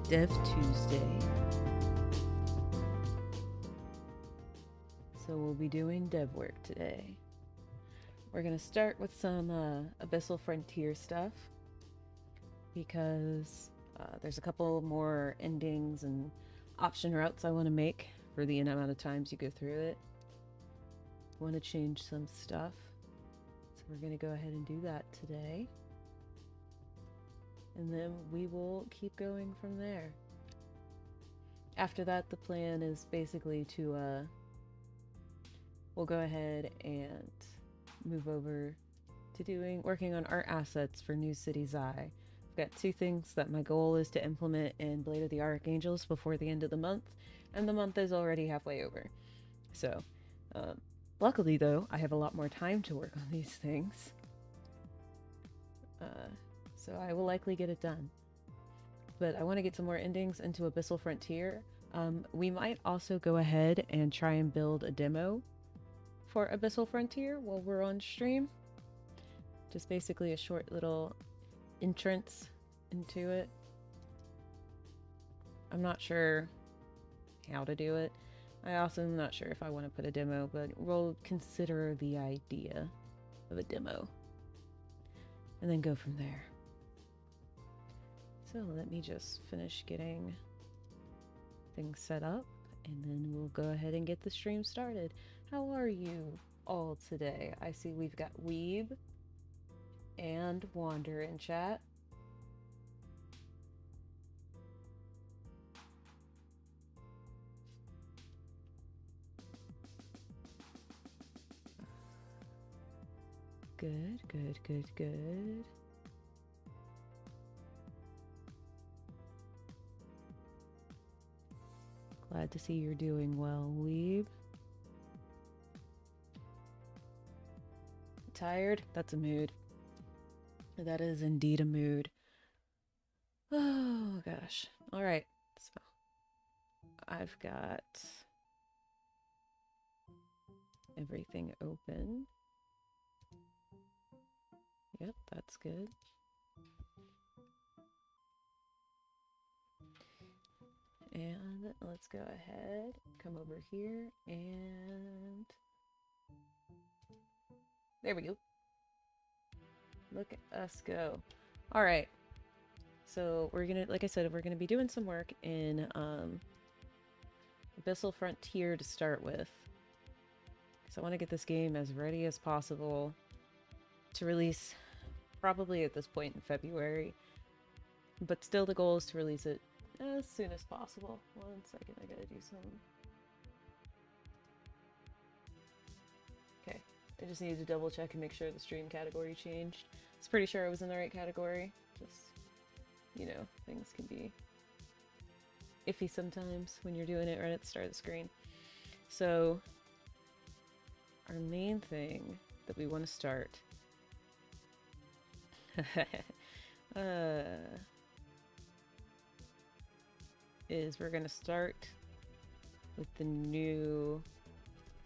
Dev Tuesday. So we'll be doing dev work today. We're going to start with some Abyssal Frontier stuff because there's a couple more endings and option routes I want to make for the amount of times you go through it. I want to change some stuff. So we're going to go ahead and do that today. And then we will keep going from there. After that, the plan is basically to we'll go ahead and move over to working on art assets for New City's Eye. I've got two things that my goal is to implement in Blade of the Archangels before the end of the month, and the month is already halfway over. So, luckily though, I have a lot more time to work on these things. So I will likely get it done. But I want to get some more endings into Abyssal Frontier. We might also go ahead and try and build a demo for Abyssal Frontier while we're on stream. Just basically a short little entrance into it. I'm not sure how to do it. I also am not sure if I want to put a demo, but we'll consider the idea of a demo and then go from there. So let me just finish getting things set up and then we'll go ahead and get the stream started. How are you all today? I see we've got Weeb and Wander in chat. Good, good, good, good. Glad to see you're doing well, Weeb. Tired? That's a mood. That is indeed a mood. Oh gosh. All right. So I've got everything open. Yep, that's good. And let's go ahead, come over here, and there we go. Look at us go. All right. So we're gonna, like I said, we're gonna be doing some work in Abyssal Frontier to start with. So I want to get this game as ready as possible to release probably at this point in February. But still the goal is to release it as soon as possible. 1 second, I gotta do some... Okay, I just needed to double check and make sure the stream category changed. I was pretty sure I was in the right category. Just, you know, things can be iffy sometimes when you're doing it right at the start of the screen. So, our main thing that we want to start is we're going to start with the new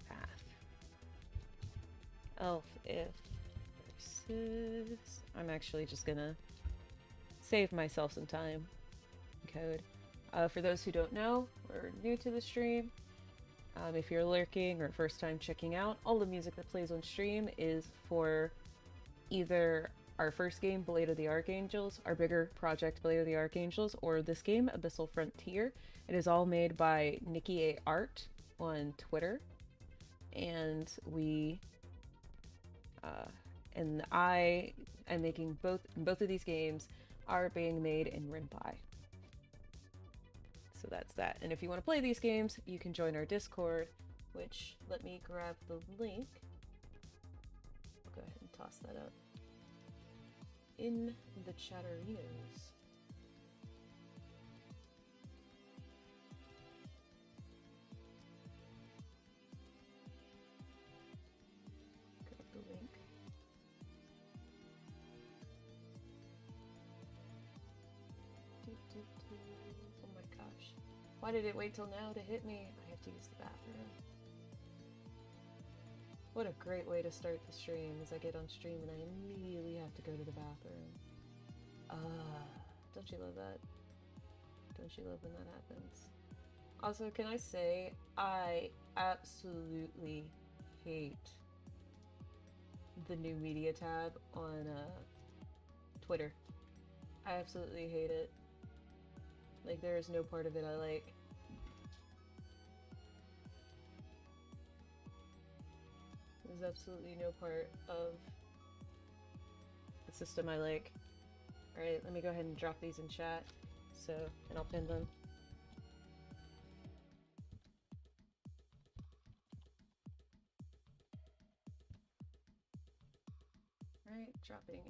path. Elf if versus... I'm actually just going to save myself some time in code. For those who don't know, or new to the stream, if you're lurking or first time checking out, all the music that plays on stream is for either our first game, Blade of the Archangels, our bigger project, Blade of the Archangels, or this game, Abyssal Frontier. It is all made by Nikki A. Art on Twitter, and I am making both of these games are being made in Ren'Py. So that's that. And if you want to play these games, you can join our Discord, which, let me grab the link. I'll go ahead and toss that up in the chatterinos. Grab the link. Oh my gosh. Why did it wait till now to hit me? I have to use the bathroom. What a great way to start the stream, as I get on stream and I immediately have to go to the bathroom. Don't you love that? Don't you love when that happens? Also, can I say, I absolutely hate the new media tab on Twitter. I absolutely hate it. Like, there is no part of it I like. There's absolutely no part of the system I like. Alright, let me go ahead and drop these in chat. And I'll pin them. Right, dropping in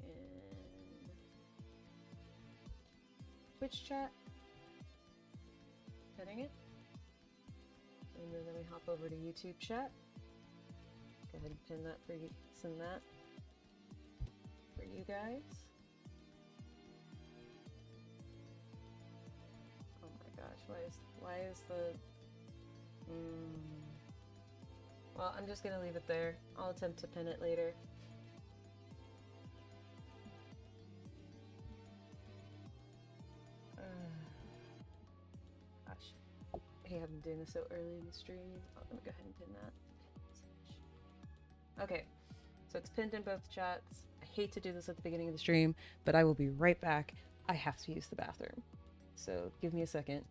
Twitch chat. Pinning it. And then let me hop over to YouTube chat. Go ahead and pin that for you, send that for you guys. Oh my gosh, why is the well, I'm just gonna leave it there. I'll attempt to pin it later. Gosh, I hate having doing this so early in the stream. Oh, let me go ahead and pin that. Okay, so it's pinned in both chats. I hate to do this at the beginning of the stream, but I will be right back. I have to use the bathroom. So give me a second.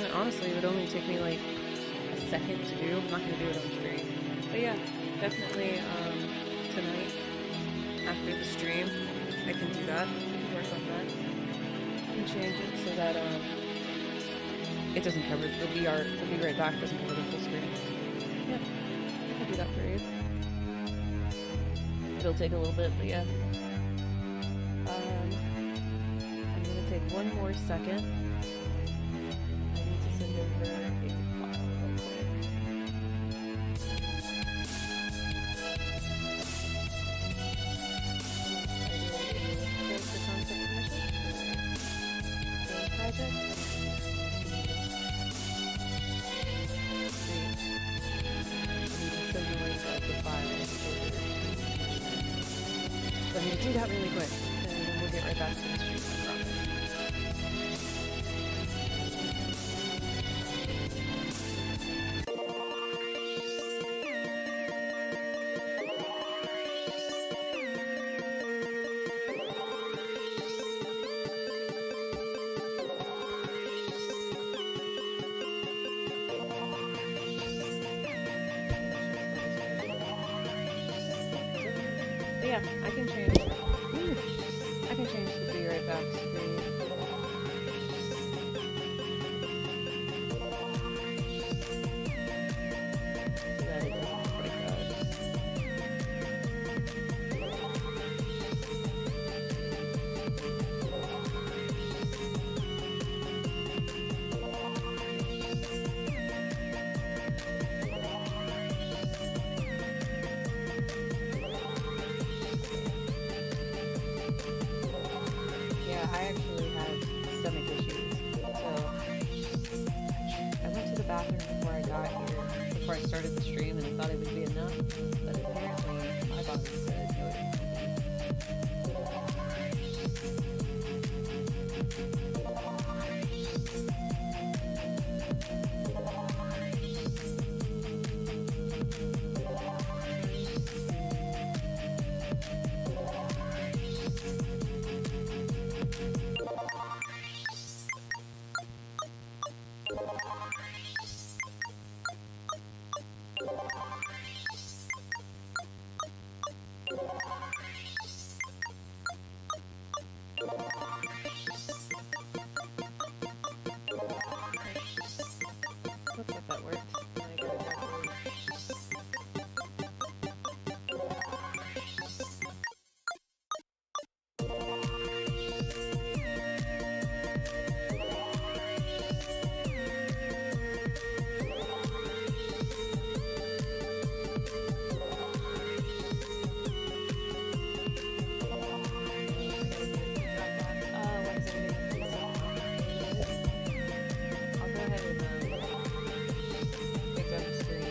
stream. Honestly, it would only take me like a second to do. I'm not gonna do it on stream. But yeah, definitely tonight after the stream, I can do that. I can work on that and change it so that it doesn't cover the VR. The Be Right Back doesn't cover the full screen. Yeah, I can do that for you. It'll take a little bit, but yeah. I'm gonna take one more second. I need to send over a file real quick. There's the concept permission for the project. Send the link of the file. So I'm gonna do that really quick, and then we'll get right back to the stream, I promise. But yeah, I can change. I can change the Be Right Back screen. So that it doesn't look like that. I actually had stomach issues, so I went to the bathroom before I got here, before I started the stream, and I thought it would be enough, but apparently my body said no. Looks like that worked. I got it back in.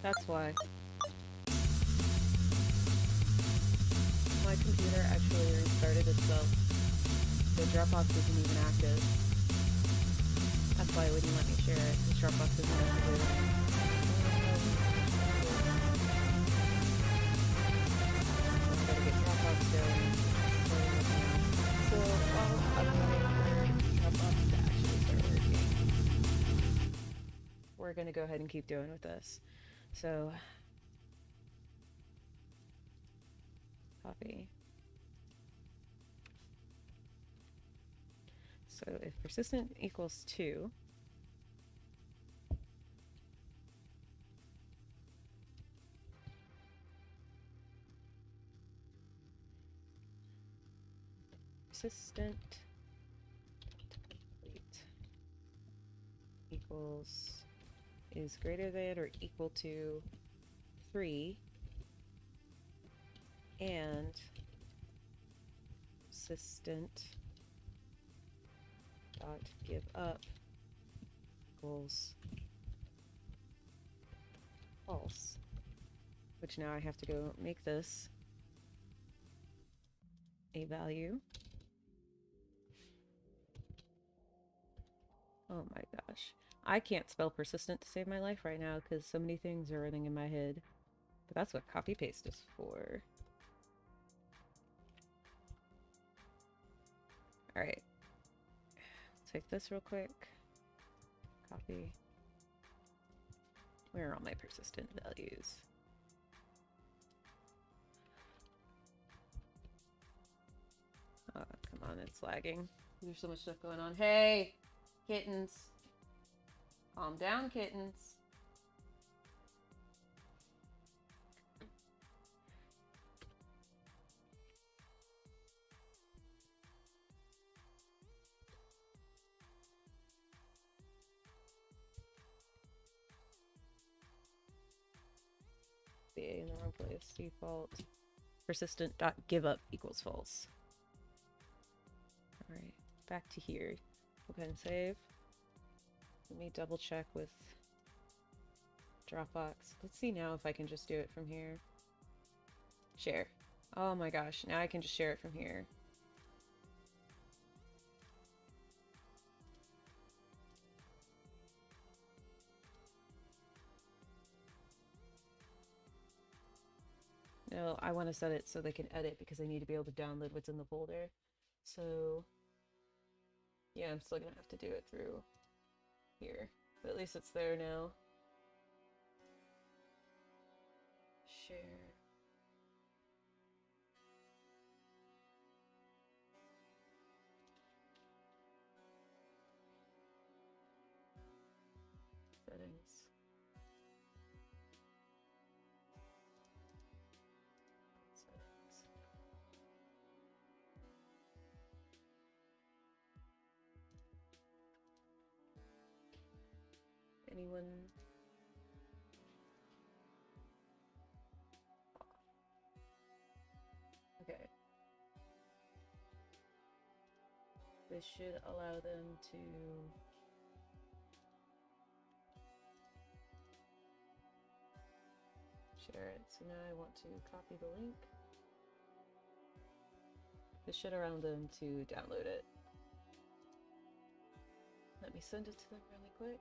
That's why. My computer actually restarted itself. The Dropbox isn't even active. That's why it wouldn't let me share it. This Dropbox isn't active. going to go ahead and keep doing with this. So, copy. So if persistent equals 2, persistent complete equals is greater than or equal to 3, and persistent dot give up equals false, which now I have to go make this a value. Oh my gosh. I can't spell persistent to save my life right now because so many things are running in my head. But that's what copy paste is for. Alright. Take this real quick. Copy. Where are all my persistent values? Oh, come on, it's lagging. There's so much stuff going on. Hey! Kittens! Calm down, kittens. The A in the wrong place. Default. Persistent dot give up equals false. Alright, back to here. Go ahead and save. Let me double check with Dropbox. Let's see now if I can just do it from here. Share. Oh my gosh, now I can just share it from here. No, I want to set it so they can edit because I need to be able to download what's in the folder. So, yeah, I'm still gonna have to do it through here. But at least it's there now. Share. Settings. Settings. Anyone? Okay. This should allow them to share it. So now I want to copy the link. This should allow them to download it. Let me send it to them really quick.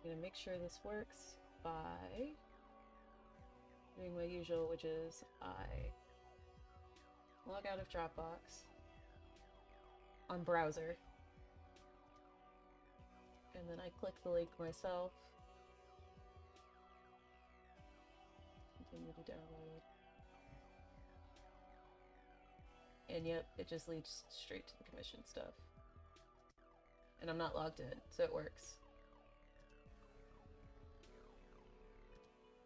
I'm gonna make sure this works by doing my usual, which is I log out of Dropbox on browser, and then I click the link myself. Continue to download. And yep, it just leads straight to the commission stuff. And I'm not logged in, so it works.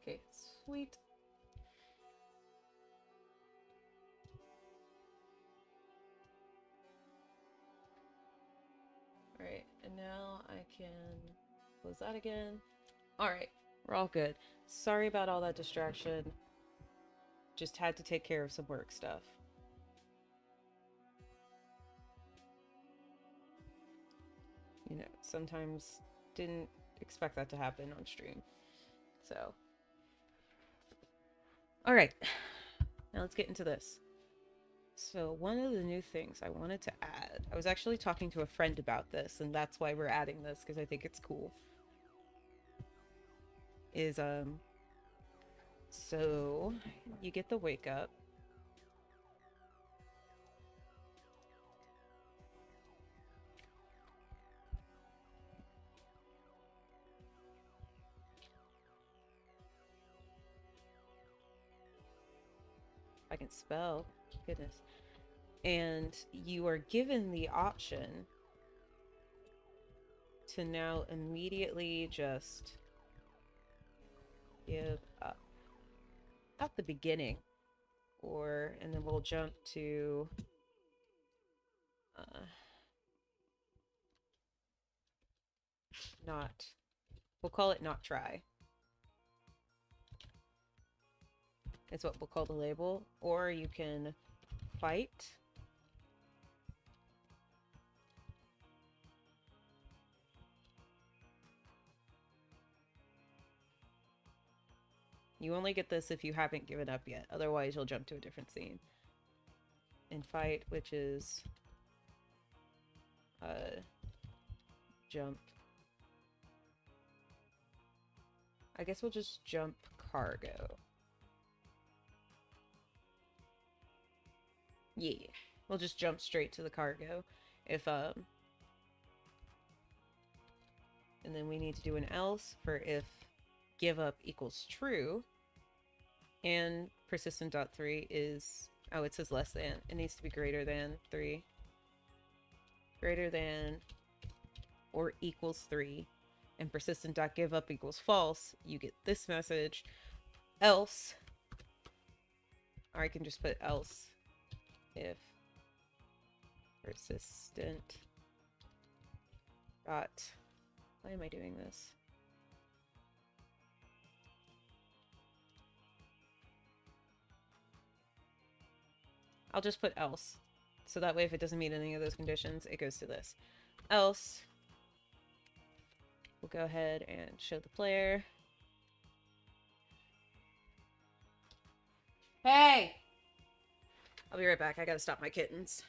Okay, sweet. And now I can close that again. All right, we're all good. Sorry about all that distraction. Just had to take care of some work stuff. You know, sometimes didn't expect that to happen on stream. So, all right, now let's get into this. So one of the new things I wanted to add, I was actually talking to a friend about this, and that's why we're adding this, because I think it's cool, is, so you get the wake up. I can spell, goodness. And you are given the option to now immediately just give up at the beginning, or, and then we'll jump to not, we'll call it not try. It's what we'll call the label. Or you can fight. You only get this if you haven't given up yet. Otherwise, you'll jump to a different scene. And fight, which is jump. I guess we'll just jump cargo. Yeah, we'll just jump straight to the cargo. If and then we need to do an else for if give up equals true. And persistent.3 is, oh, it says less than. It needs to be greater than 3. Greater than or equals 3. And persistent.giveup equals false. You get this message. Else, or I can just put else if persistent dot, why am I doing this? I'll just put else. So that way if it doesn't meet any of those conditions, it goes to this. Else, we'll go ahead and show the player. Hey! I'll be right back. I gotta stop my kittens.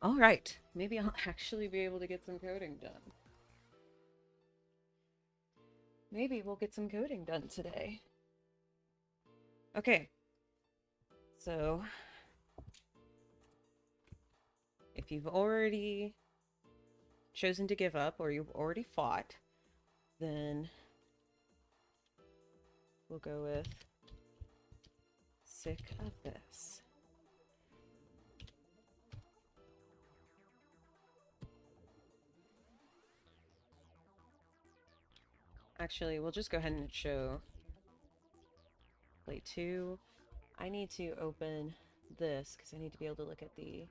All right, maybe I'll actually be able to get some coding done. Maybe we'll get some coding done today. Okay, so if you've already chosen to give up or you've already fought, then we'll go with sick of this. Actually, we'll just go ahead and show play 2. I need to open this because I need to be able to look at the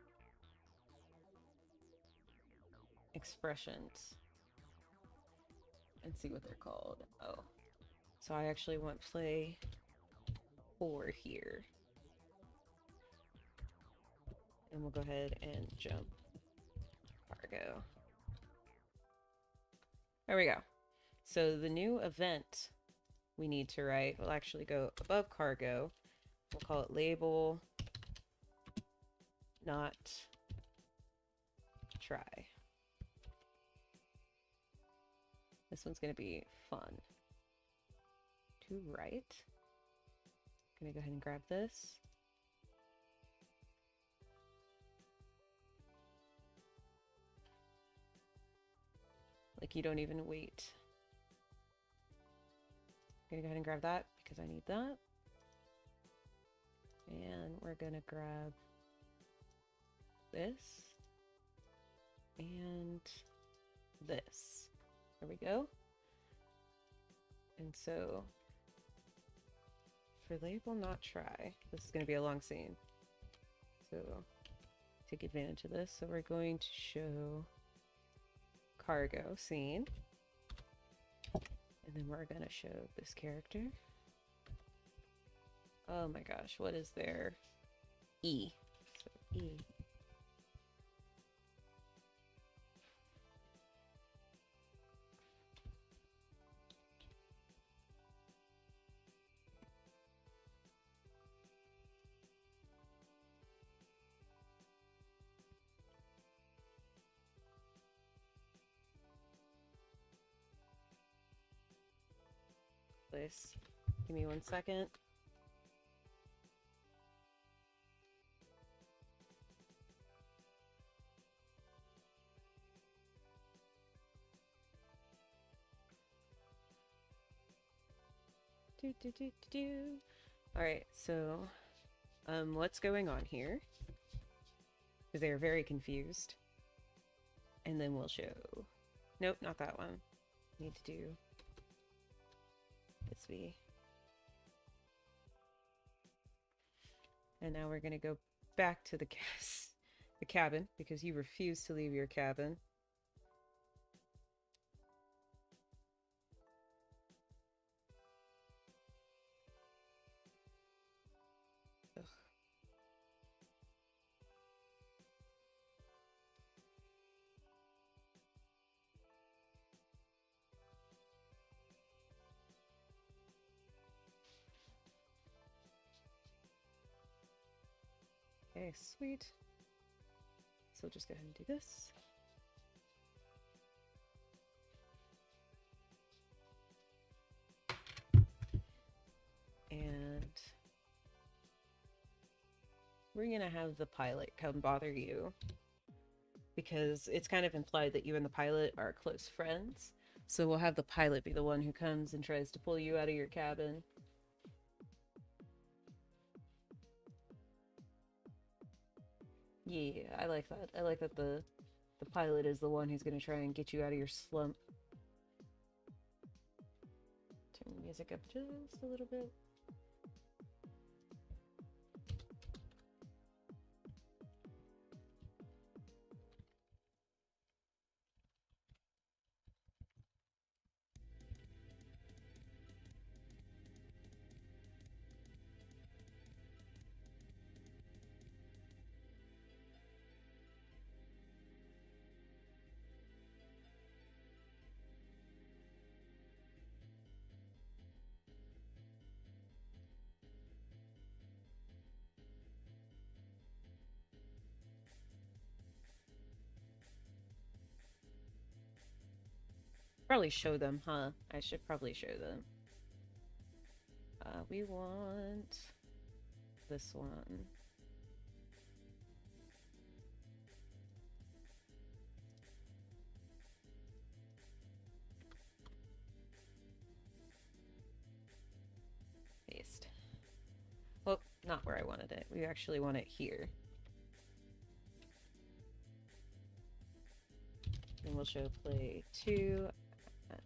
expressions and see what they're called. Oh, so I actually want play 4 here. And we'll go ahead and jump cargo. There we go. So the new event we need to write will actually go above cargo. We'll call it label not try. This one's going to be fun to write. I'm going to go ahead and grab this. Like, you don't even wait. I'm going to go ahead and grab that because I need that. And we're going to grab this and this. There we go. And so for label not try, this is going to be a long scene. So take advantage of this. So we're going to show cargo scene. And then we're going to show this character. Oh my gosh, what is their E? So E. Place. Give me 1 second. All right, so what's going on here? Because they are very confused. And then we'll show. Nope, not that one. Need to do this be. And now we're gonna go back to the cabin because you refuse to leave your cabin. Ugh. Okay, sweet. So just go ahead and do this. And we're gonna have the pilot come bother you because it's kind of implied that you and the pilot are close friends. So we'll have the pilot be the one who comes and tries to pull you out of your cabin. Yeah, I like that. I like that the pilot is the one who's gonna try and get you out of your slump. Turn the music up just a little bit. Probably show them, huh? I should probably show them. We want this one. Paste. Well, not where I wanted it. We actually want it here. And we'll show play 2 at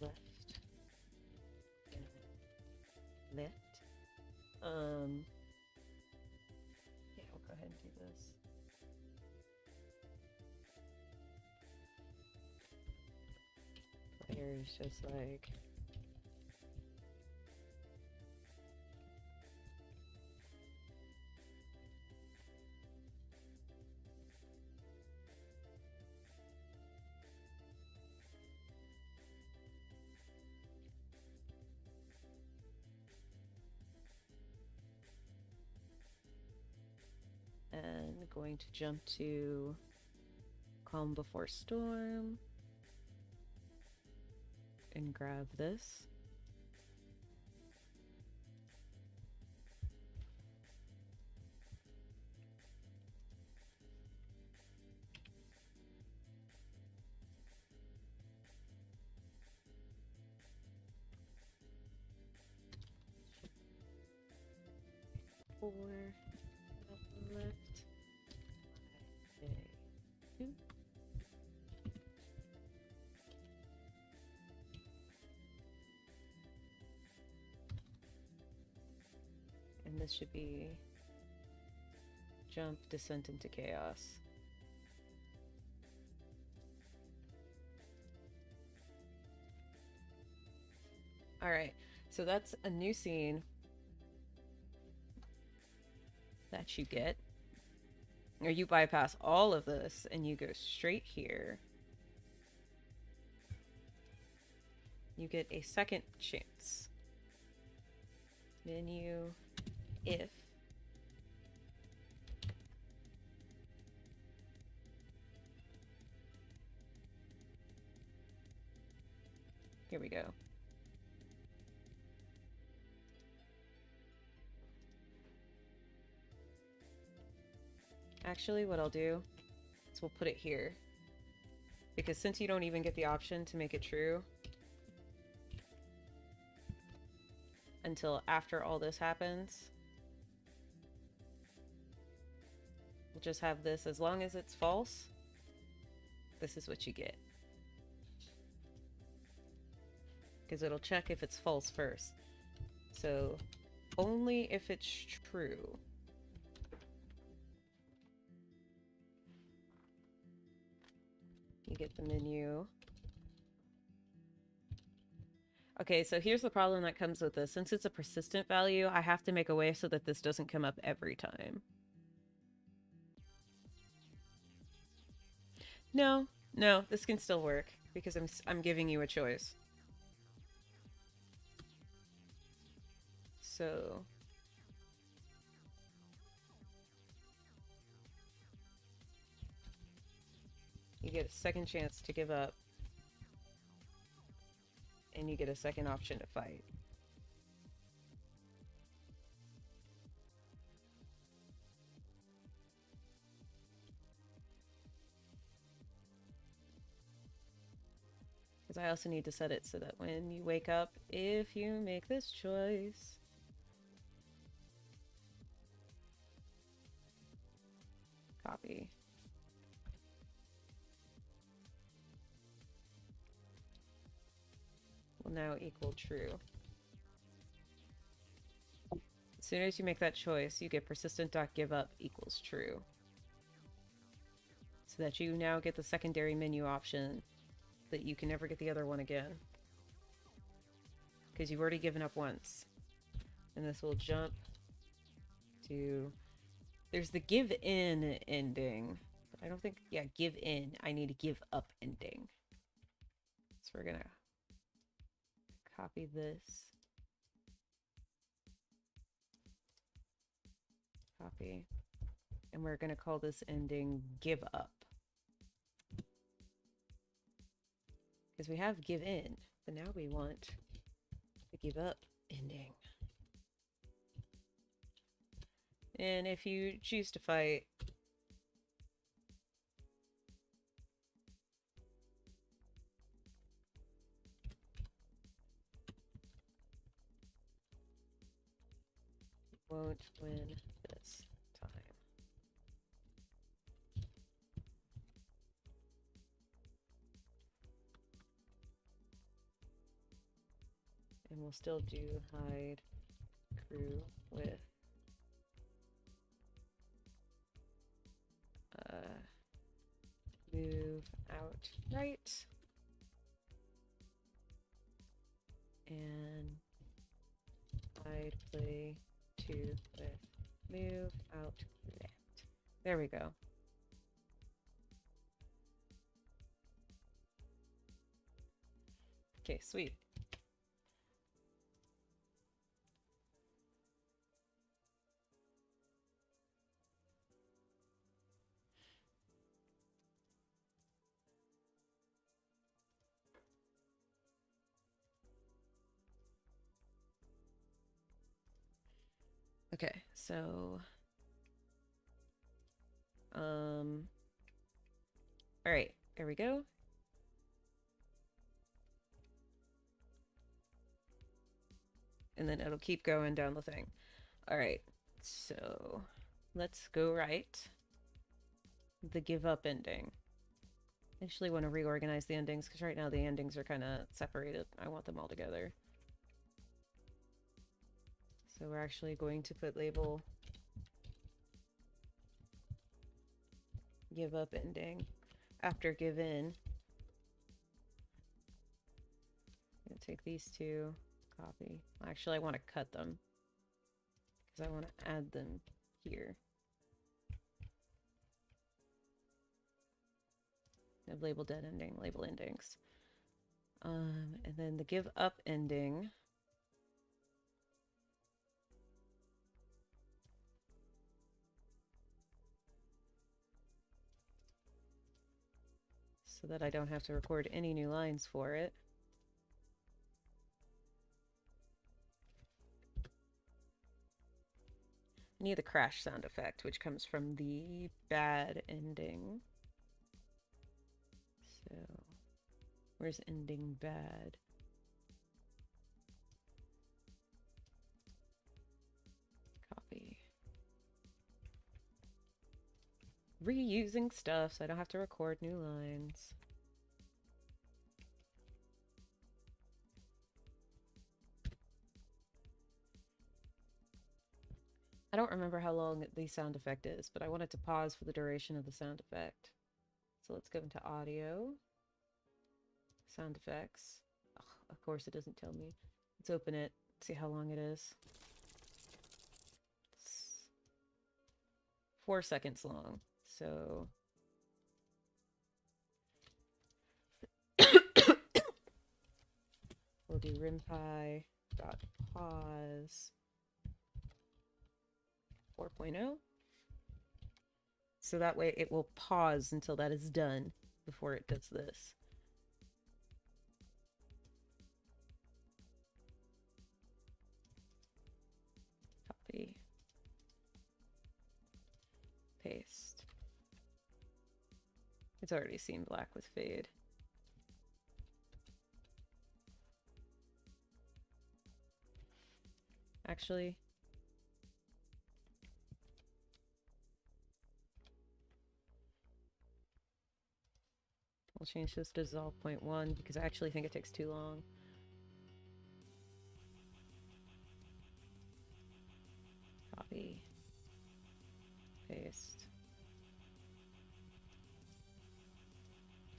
left and left. Yeah, we'll go ahead and do this. Player's just like going to jump to Calm Before Storm and grab this. Four left. Two. And this should be jump, descent into chaos. All right, so that's a new scene that you get. Or you bypass all of this and you go straight here. You get a second chance. Menu, if. Here we go. Actually, what I'll do is we'll put it here. Because since you don't even get the option to make it true until after all this happens, we'll just have this. As long as it's false, this is what you get. Because it'll check if it's false first. So only if it's true. You get the menu. Okay, so here's the problem that comes with this. Since it's a persistent value, I have to make a way so that this doesn't come up every time. No, this can still work because I'm giving you a choice. So you get a second chance to give up, and you get a second option to fight. Because I also need to set it so that when you wake up, if you make this choice, copy. Will now equal true. As soon as you make that choice, you get persistent.giveUp equals true. So that you now get the secondary menu option that you can never get the other one again. Because you've already given up once. And this will jump to... There's the give in ending. But I don't think... Yeah, give in. I need a give up ending. So we're gonna copy this. Copy. And we're gonna call this ending give up. Because we have give in, but now we want the give up ending. And if you choose to fight, you won't win this time. And we'll still do hide crew with move out right and hide play 2 with move out left. There we go. Okay, sweet. Okay, so all right, there we go. And then it'll keep going down the thing. All right, so let's go write the give up ending. I actually want to reorganize the endings because right now the endings are kind of separated. I want them all together. So we're actually going to put label give up ending after give in. I'm going to take these two, copy. Actually, I want to cut them because I want to add them here. I've labeled dead ending, label endings. And then the give up ending. So that I don't have to record any new lines for it. I need the crash sound effect, which comes from the bad ending. So, where's ending bad? Copy. Reusing stuff so I don't have to record new lines. I don't remember how long the sound effect is, but I want it to pause for the duration of the sound effect. So let's go into audio, sound effects. Ugh, of course it doesn't tell me. Let's open it, see how long it is. It's 4 seconds long. So we'll do rimpi.pause 4.0. So that way it will pause until that is done before it does this. Copy. Paste. It's already seen black with fade. Actually, we'll change this to dissolve 0.1 because I actually think it takes too long. Copy. Paste.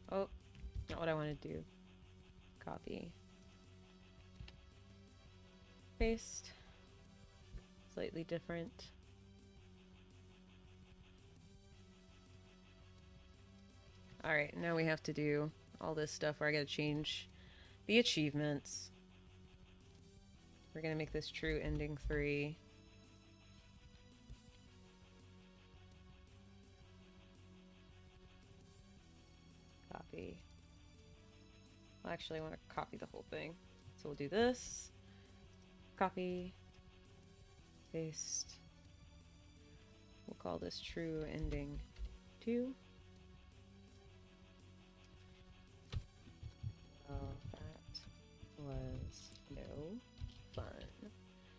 Oh, not what I want to do. Copy. Paste. Slightly different. Alright, now we have to do all this stuff where I gotta change the achievements. We're gonna make this true ending 3. Copy. Well, actually, I want to copy the whole thing. So we'll do this. Copy. Paste. We'll call this true ending 2. Well, that was no fun.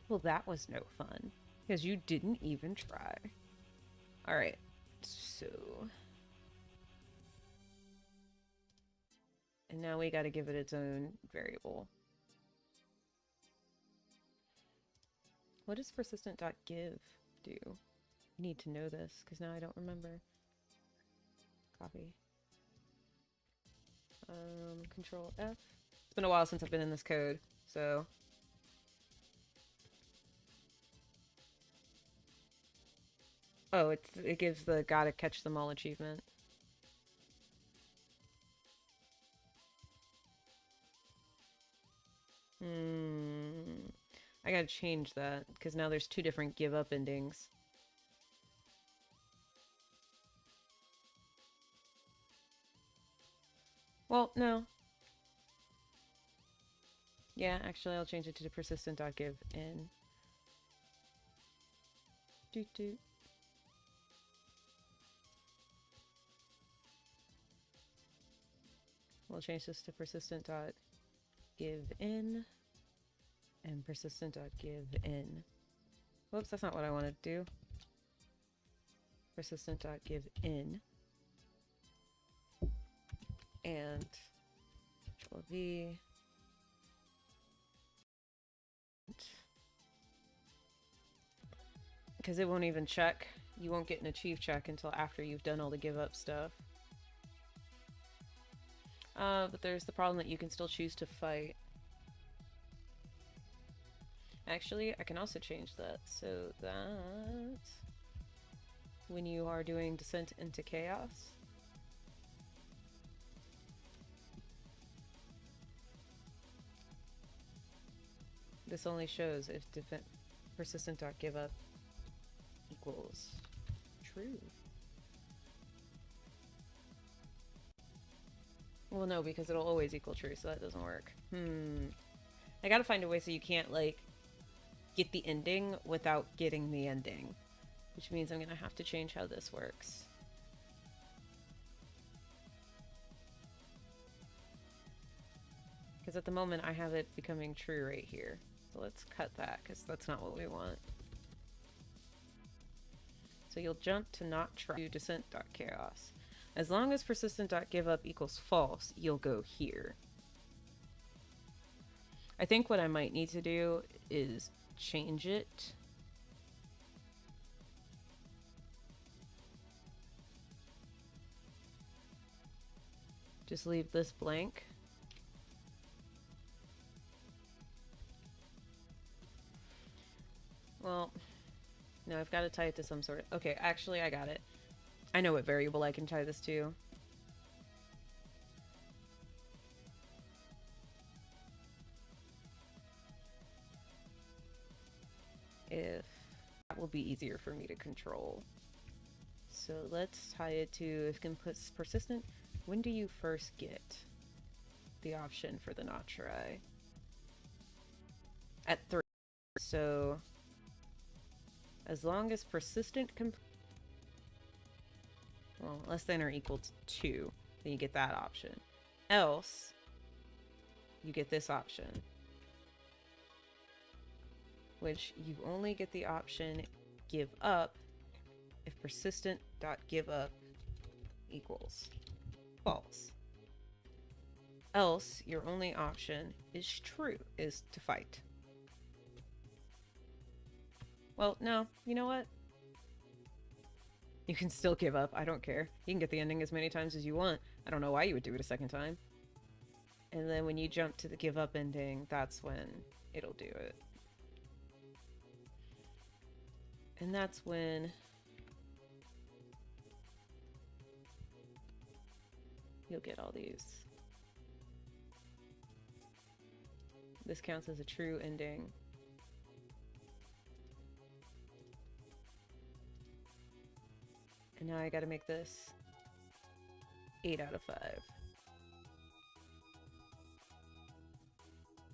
Well, that was no fun. Because you didn't even try. Alright. So... and now we gotta give it its own variable. What does persistent.give do? You need to know this, because now I don't remember. Copy. Control F. It's been a while since I've been in this code, so... oh, it gives the gotta catch them all achievement. I gotta change that, because now there's 2 different give up endings. Well, no. Yeah, actually I'll change it to persistent.give in. Doot doot. We'll change this to persistent.giveIn and persistent.giveIn. Whoops, that's not what I wanted to do. Persistent.giveIn and V because it won't even check. You won't get an achieve check until after you've done all the give up stuff. But there's the problem that you can still choose to fight. Actually, I can also change that so that when you are doing Descent into Chaos, this only shows if persistent.giveup equals true. Well, no, because it'll always equal true, so that doesn't work. I gotta find a way so you can't, like, get the ending without getting the ending. Which means I'm gonna have to change how this works. Because at the moment I have it becoming true right here. So let's cut that, because that's not what we want. So you'll jump to not try descent.chaos. As long as persistent.giveup equals false, you'll go here. I think what I might need to do is change it. Just leave this blank. Well, no, I've got to tie it to some sort of... Okay, actually, I got it. I know what variable I can tie this to. If that will be easier for me to control. So let's tie it to, if persistent, when do you first get the option for the not try? At 3. So as long as persistent well, less than or equal to 2, then you get that option. Else, you get this option, which you only get the option give up if persistent.giveup equals false. Else, your only option is true, is to fight. Well, no, you know what? You can still give up, I don't care. You can get the ending as many times as you want. I don't know why you would do it a second time. And then when you jump to the give up ending, that's when it'll do it. And that's when you'll get all these. This counts as a true ending. And now I gotta make this 8 out of 5.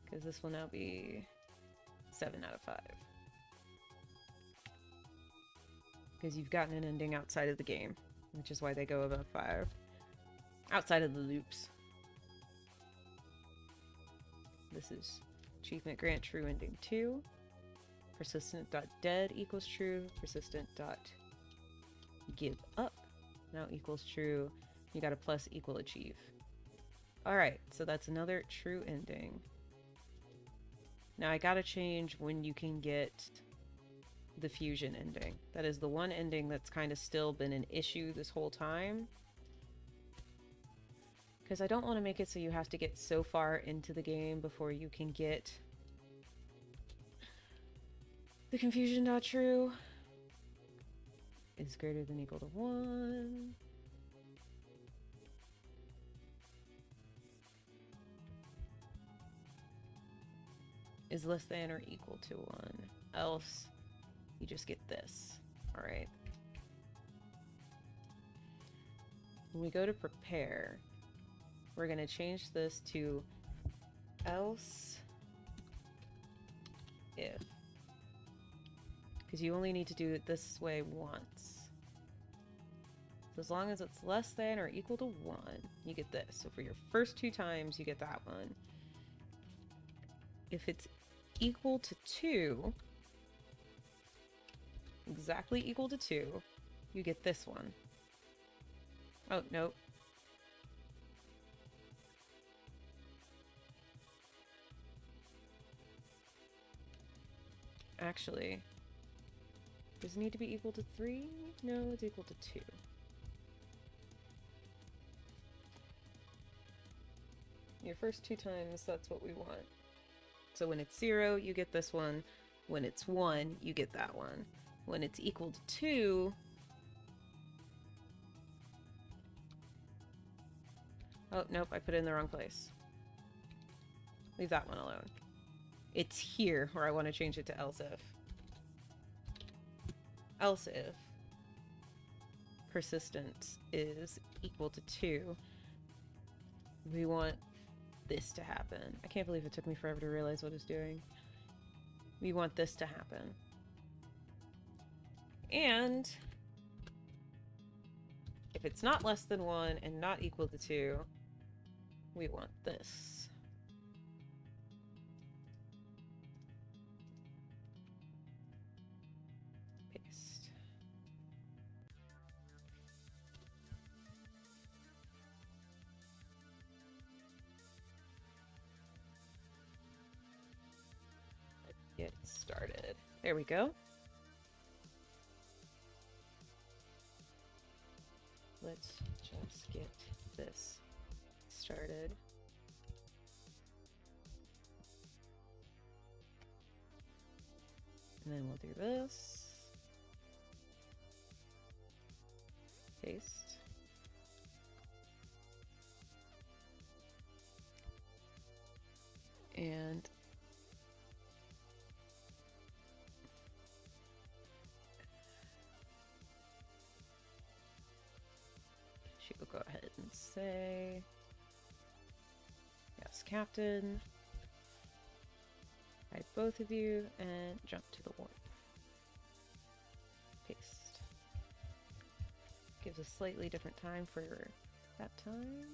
Because this will now be 7 out of 5. Because you've gotten an ending outside of the game, which is why they go above 5. Outside of the loops. This is achievement grant true ending 2. Persistent.dead equals true. Persistent.give up now equals true. You got a plus equal achieve. Alright, so that's another true ending. Now I gotta change when you can get the fusion ending. That is the one ending that's kind of still been an issue this whole time. Because I don't want to make it so you have to get so far into the game before you can get the confusion.true is greater than equal to 1. Is less than or equal to 1. Else, you just get this. Alright. When we go to prepare, we're going to change this to else if because you only need to do it this way once. So as long as it's less than or equal to 1, you get this. So for your first 2 times, you get that one. If it's equal to 2, exactly equal to 2, you get this one. Oh, nope. Actually, does it need to be equal to 3? No, it's equal to 2. Your first 2 times, that's what we want. So when it's 0, you get this one. When it's 1, you get that one. When it's equal to 2... Oh, nope, I put it in the wrong place. Leave that one alone. It's here where I want to change it to else if. Else if persistence is equal to 2, we want this to happen. I can't believe it took me forever to realize what it's doing. We want this to happen. And if it's not less than 1 and not equal to 2, we want this. Paste. Get started. There we go. Let's just get this started. And then we'll do this. Paste. And she will go ahead and say, yes, Captain. Hide both of you and jump to the warp. Paste. Gives a slightly different time for that time.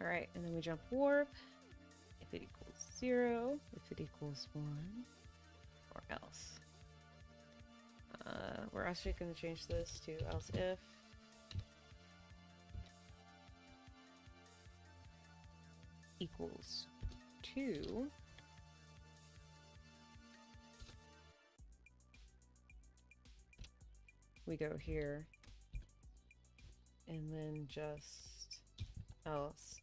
Alright, and then we jump warp. If it equals 0, if it equals 1, or else. We're actually going to change this to else if. Equals 2. We go here. And then just else.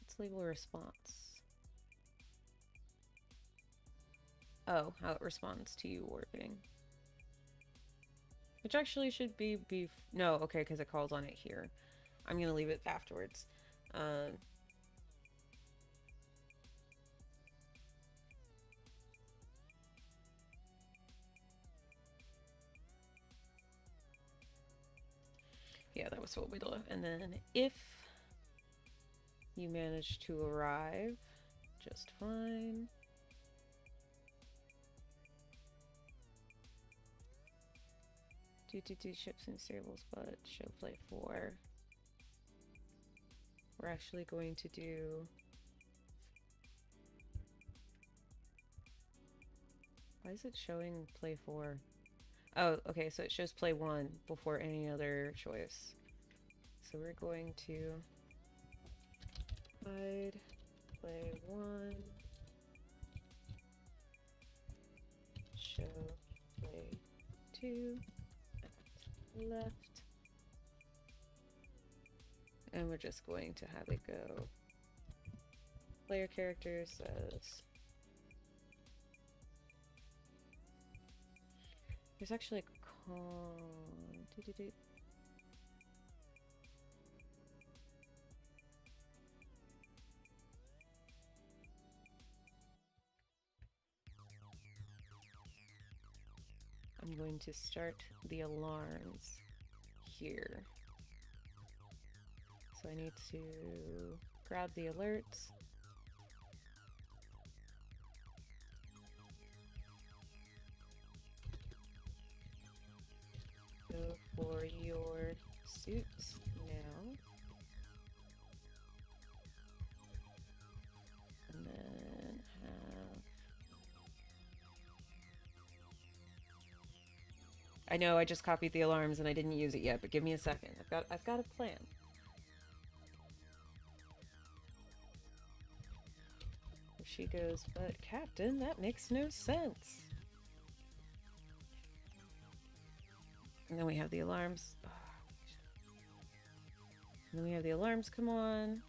Let's label a response. Oh, how it responds to you warping. Which actually should be no, okay, because it calls on it here. I'm gonna leave it afterwards. Yeah, that was what we do. And then if you manage to arrive just fine. Do ships and stables, but show play 4. We're actually going to do... Why is it showing play 4? Oh, okay, so it shows play 1 before any other choice. So we're going to hide play 1, show play 2, left, and we're just going to have it go player character says there's actually a con I'm going to start the alarms here. So I need to grab the alerts. Go for your suits now. And then have... I know I just copied the alarms and I didn't use it yet, but give me a second. I've got a plan. She goes, but Captain, that makes no sense. And then we have the alarms. Oh. And then we have the alarms come on.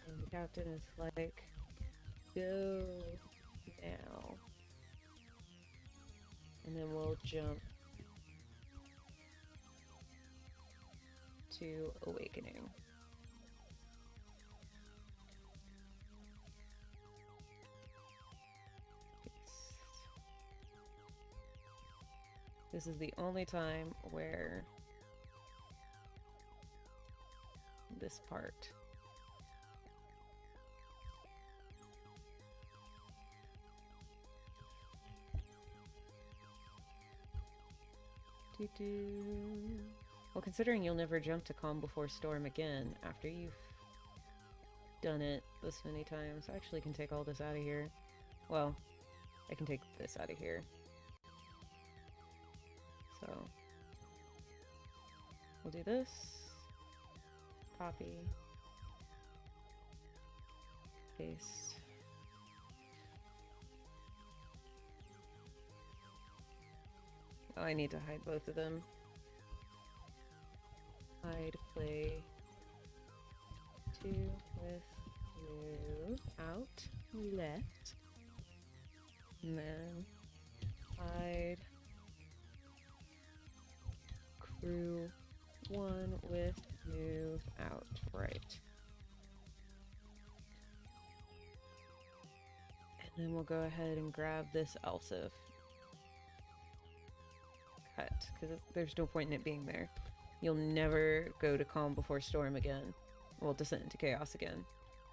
And the captain is like, go now. And then we'll jump to awakening. This is the only time where this part. Well, considering you'll never jump to calm before storm again after you've done it this many times, I actually can take all this out of here. Well, I can take this out of here. So, we'll do this. Copy. Paste. Oh, I need to hide both of them. Hide play 2 with you out left. And then hide crew 1 with move out right. And then we'll go ahead and grab this Elsif. Cut, because there's no point in it being there. You'll never go to calm before storm again. Well, descent into chaos again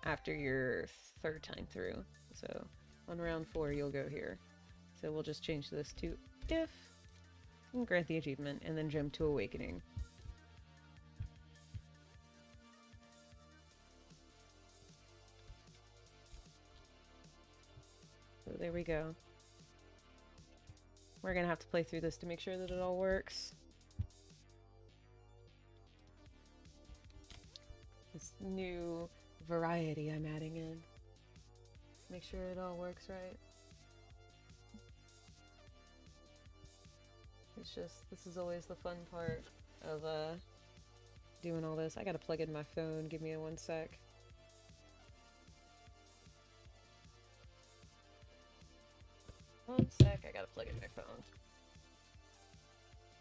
after your 3rd time through. So on round 4 you'll go here. So we'll just change this to if and grant the achievement and then jump to awakening. So there we go. We're gonna have to play through this to make sure that it all works. This new variety I'm adding in. Make sure it all works right. It's just, this is always the fun part of doing all this. I gotta plug in my phone, give me 1 sec. One sec, I gotta plug in my phone.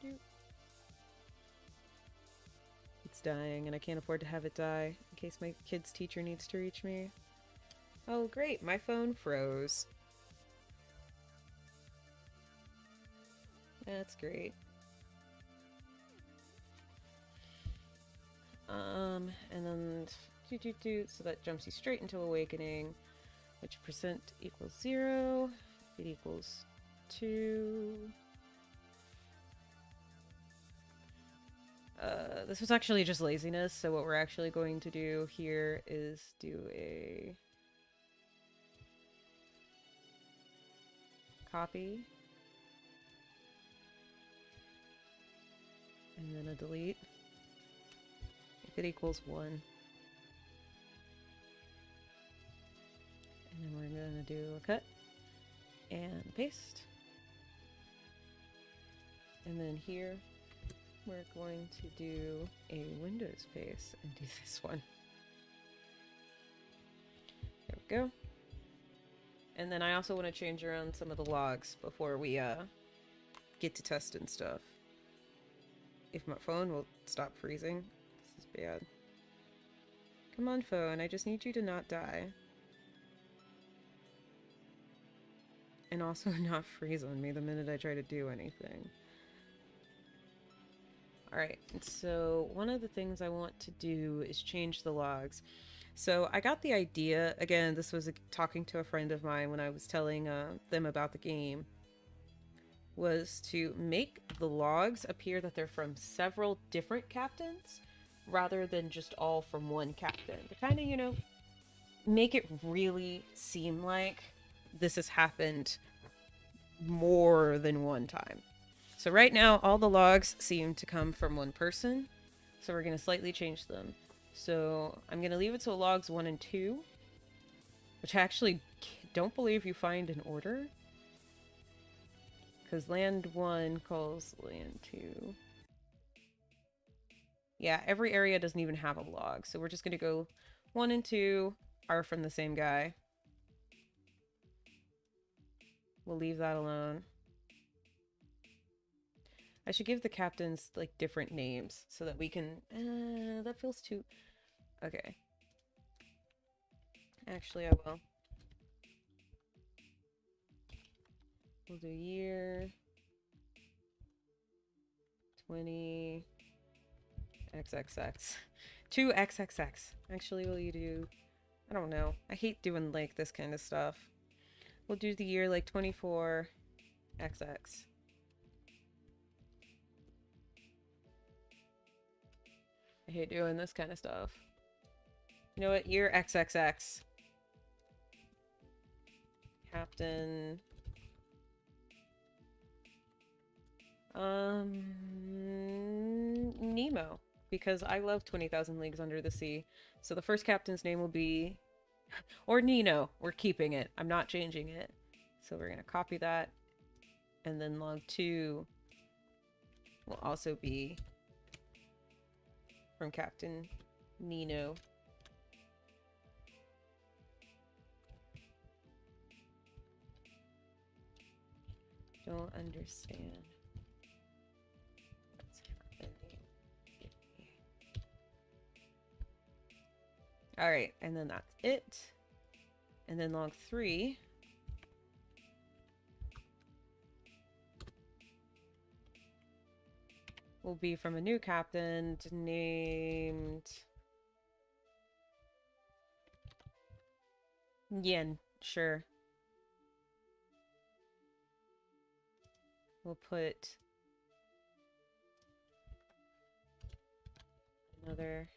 Doop. It's dying, and I can't afford to have it die in case my kid's teacher needs to reach me. Oh great, my phone froze. That's great. And then so that jumps you straight into awakening, which percent equals 0. It equals 2. This was actually just laziness, so what we're actually going to do here is do a copy and then a delete if it equals 1. And then we're going to do a cut and paste. And then here we're going to do a Windows paste and do this one. There we go. And then I also want to change around some of the logs before we get to testing stuff. If my phone will stop freezing. This is bad. Come on, phone, I just need you to not die. And also not freeze on me the minute I try to do anything. Alright, so one of the things I want to do is change the logs. So I got the idea, again, this was talking to a friend of mine when I was telling them about the game, was to make the logs appear that they're from several different captains rather than just all from one captain. To kind of, you know, make it really seem like this has happened more than one time. So right now, all the logs seem to come from one person, so we're going to slightly change them. So I'm going to leave it to logs 1 and 2, which I actually don't believe you find in order. Because land 1 calls land 2. Yeah, every area doesn't even have a log, so we're just going to go 1 and 2 are from the same guy. We'll leave that alone. I should give the captains, like, different names so that we can... that feels too... Okay. Actually, I will. We'll do year... 20... XXX. 2XXX. Actually, will you do... I don't know. I hate doing, like, this kind of stuff. We'll do the year, like, 24XX. I hate doing this kind of stuff. You know what? Year XXX. Captain... Nemo. Because I love 20,000 Leagues Under the Sea. So the first captain's name will be... or Nino. We're keeping it. I'm not changing it. So we're going to copy that. And then log 2 will also be from Captain Nino. Don't understand. Alright, and then that's it. And then log 3. Will be from a new captain named... Yin, sure. We'll put... another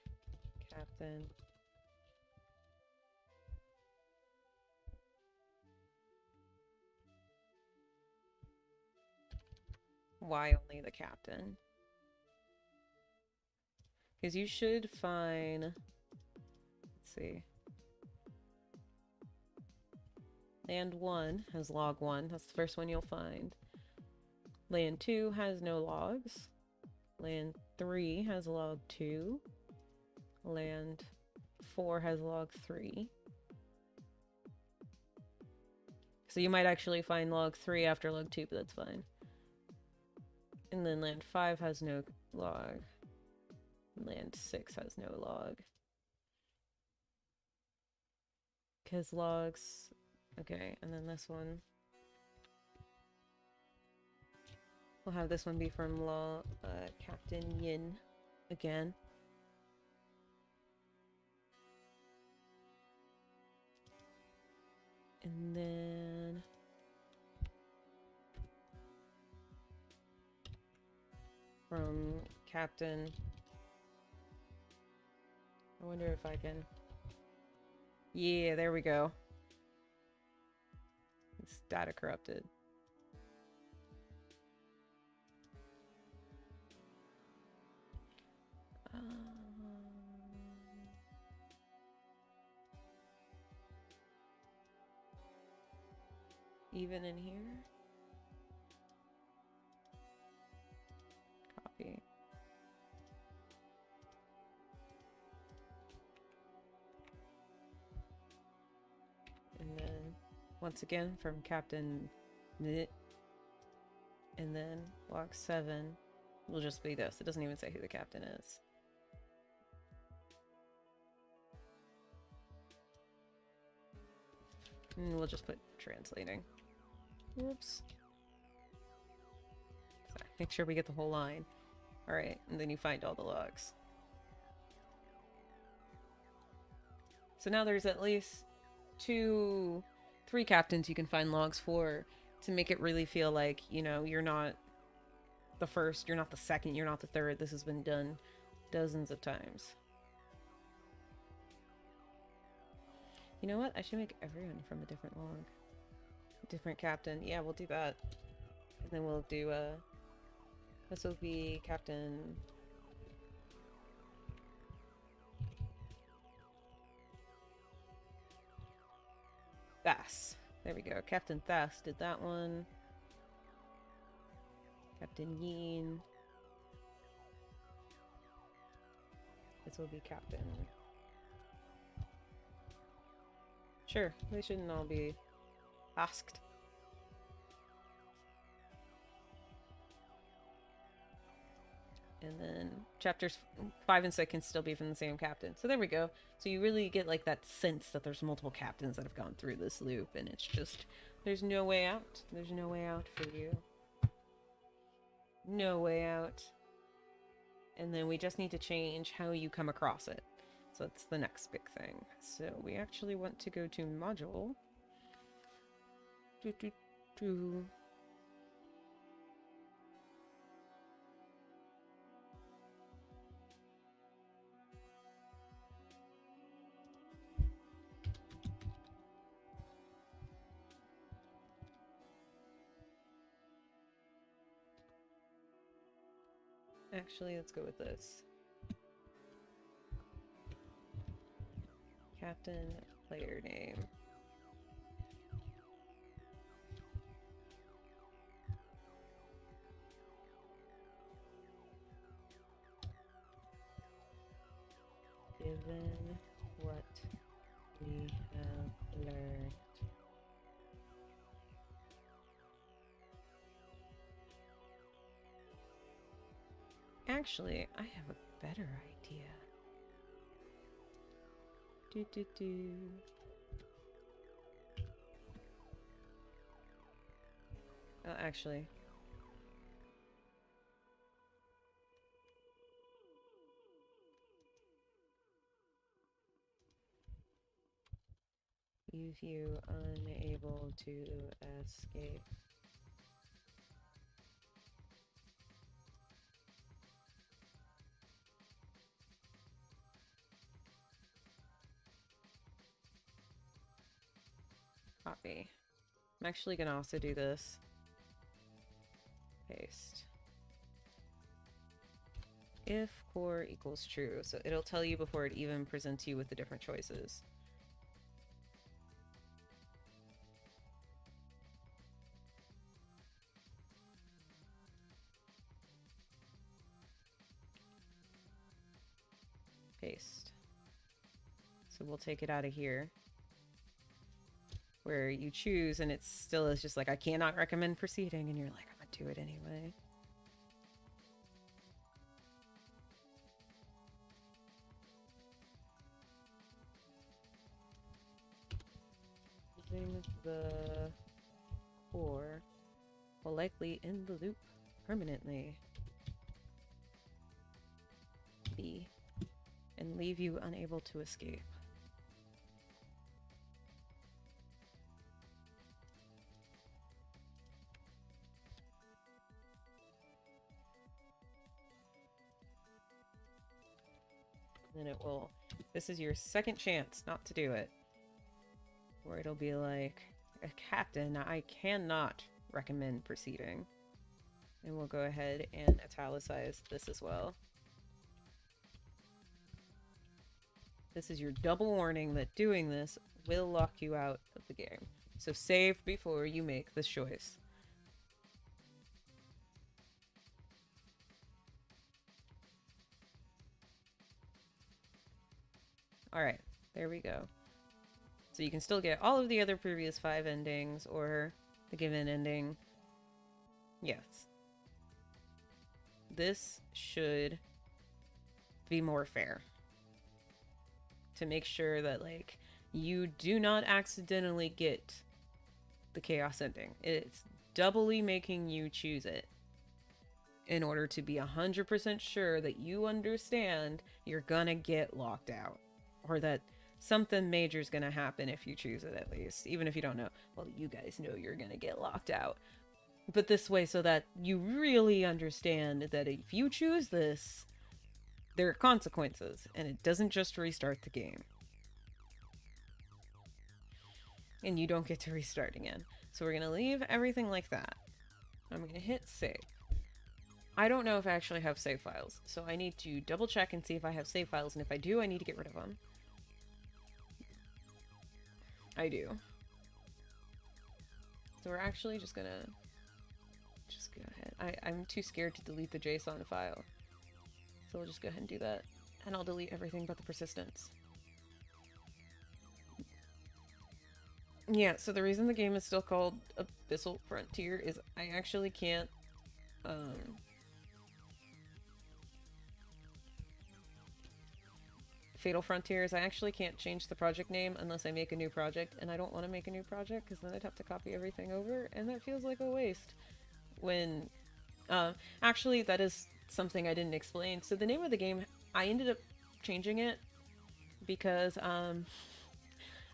captain. Why only the captain? Because you should find... Let's see. Land 1 has log 1. That's the first one you'll find. Land 2 has no logs. Land 3 has log 2. Land 4 has log 3. So you might actually find log 3 after log 2, but that's fine. And then land 5 has no log. Land 6 has no log. Because logs... Okay, and then this one. We'll have this one be from Captain Yin again. And then... from Captain... I wonder if I can... Yeah, there we go. It's data corrupted. Even in here? Copy. And then, once again, from Captain Knit. And then, log 7 will just be this. It doesn't even say who the captain is. And we'll just put translating. Whoops. Sorry, make sure we get the whole line. Alright, and then you find all the logs. So now there's at least 3 captains you can find logs for to make it really feel like, you know, you're not the first, you're not the second, you're not the third. This has been done dozens of times. You know what? I should make everyone from a different log. Different captain. Yeah, we'll do that. And then we'll do, this will be Captain... Thas. There we go. Captain Thas did that one. Captain Yeen. This will be Captain. Sure, they shouldn't all be asked. And then chapters 5 and 6 can still be from the same captain. So there we go. So you really get like that sense that there's multiple captains that have gone through this loop, and it's just, there's no way out. There's no way out for you. No way out. And then we just need to change how you come across it. So that's the next big thing. So we actually want to go to module. Actually, let's go with this. Captain, player name. Given what we have learned. Actually, I have a better idea. Actually. Leave you unable to escape. Copy. I'm actually gonna also do this. Paste. If core equals true, so it'll tell you before it even presents you with the different choices. Paste. So we'll take it out of here. Where you choose and it still is just like, I cannot recommend proceeding, and you're like, I'm gonna do it anyway. Using the core will likely end the loop permanently. B. And leave you unable to escape. Then it will, this is your second chance not to do it. Or it'll be like, a captain, I cannot recommend proceeding. And we'll go ahead and italicize this as well. This is your double warning that doing this will lock you out of the game. So save before you make this choice. Alright, there we go. So you can still get all of the other previous 5 endings, or the given ending. Yes. This should be more fair. To make sure that, like, you do not accidentally get the chaos ending. It's doubly making you choose it. in order to be 100% sure that you understand you're gonna get locked out. Or that something major is gonna happen if you choose it, at least. Even if you don't know. Well, you guys know you're gonna get locked out. But this way, so that you really understand that if you choose this, there are consequences, and it doesn't just restart the game. And you don't get to restart again. So we're gonna leave everything like that. I'm gonna hit save. I don't know if I actually have save files, so I need to double check and see if I have save files, and if I do, I need to get rid of them. I do. So we're actually just gonna go ahead. I'm too scared to delete the JSON file. So we'll just go ahead and do that. And I'll delete everything but the persistence. Yeah, so the reason the game is still called Abyssal Frontier is I actually can't, Fatal Frontiers, I actually can't change the project name unless I make a new project, and I don't want to make a new project because then I'd have to copy everything over, and that feels like a waste. When, actually, that is something I didn't explain. So the name of the game, I ended up changing it because,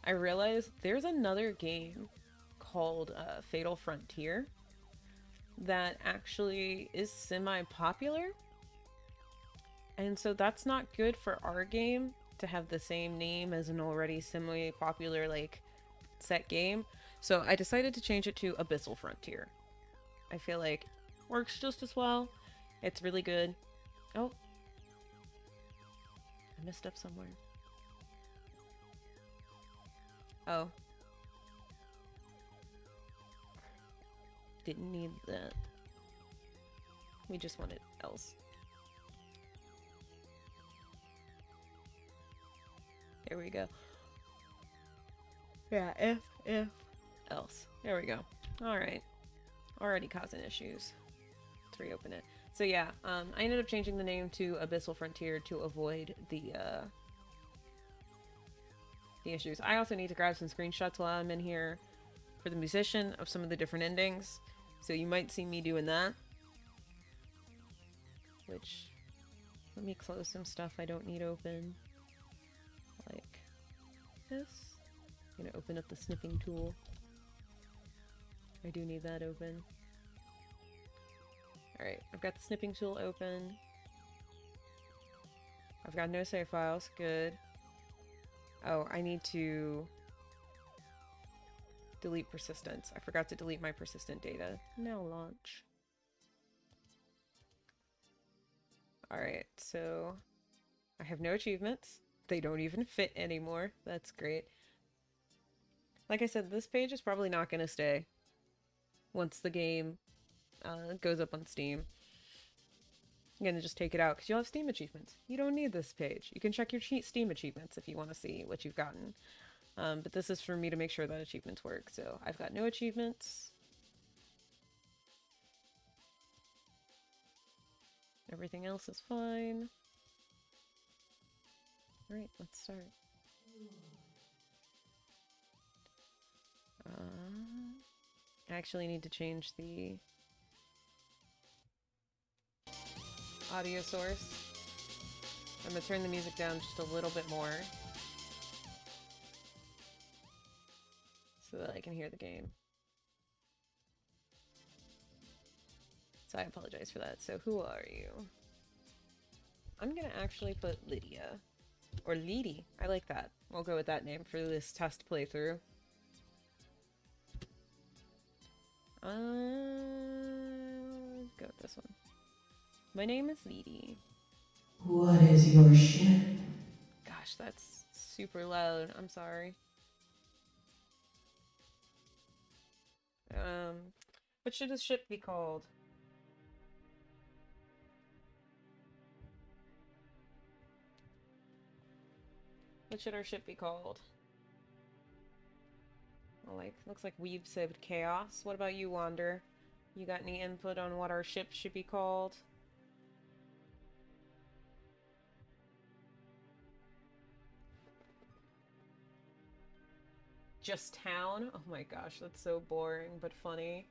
I realized there's another game called Fatal Frontier that actually is semi-popular. And so that's not good for our game to have the same name as an already semi-popular, like, set game. So I decided to change it to Abyssal Frontier. I feel like it works just as well. It's really good. Oh. I messed up somewhere. Oh. Didn't need that. We just wanted else. There we go. Yeah, if else. There we go. Alright. Already causing issues. Let's reopen it. So yeah, I ended up changing the name to Abyssal Frontier to avoid the issues. I also need to grab some screenshots while I'm in here for the musician of some of the different endings. So you might see me doing that. Which, let me close some stuff I don't need open. Like this. I'm gonna open up the snipping tool. I do need that open. Alright, I've got the snipping tool open. I've got no save files. Good. Oh, I need to delete persistence. I forgot to delete my persistent data. Now launch. Alright, so I have no achievements. They don't even fit anymore. That's great. Like I said, this page is probably not going to stay once the game goes up on Steam. I'm going to just take it out because you'll have Steam achievements. You don't need this page. You can check your Steam achievements if you want to see what you've gotten. But this is for me to make sure that achievements work. So I've got no achievements. Everything else is fine. Alright, let's start. I actually need to change the audio source. I'm gonna turn the music down just a little bit more so that I can hear the game. So I apologize for that. So who are you? I'm gonna actually put Lydia. Or Leedy. I like that. We'll go with that name for this test playthrough. Go with this one. My name is Leedy. What is your ship? Gosh, that's super loud. I'm sorry. What should this ship be called? What should our ship be called? Well, like, looks like we've saved chaos. What about you, Wander? You got any input on what our ship should be called? Just town? Oh my gosh, that's so boring, but funny.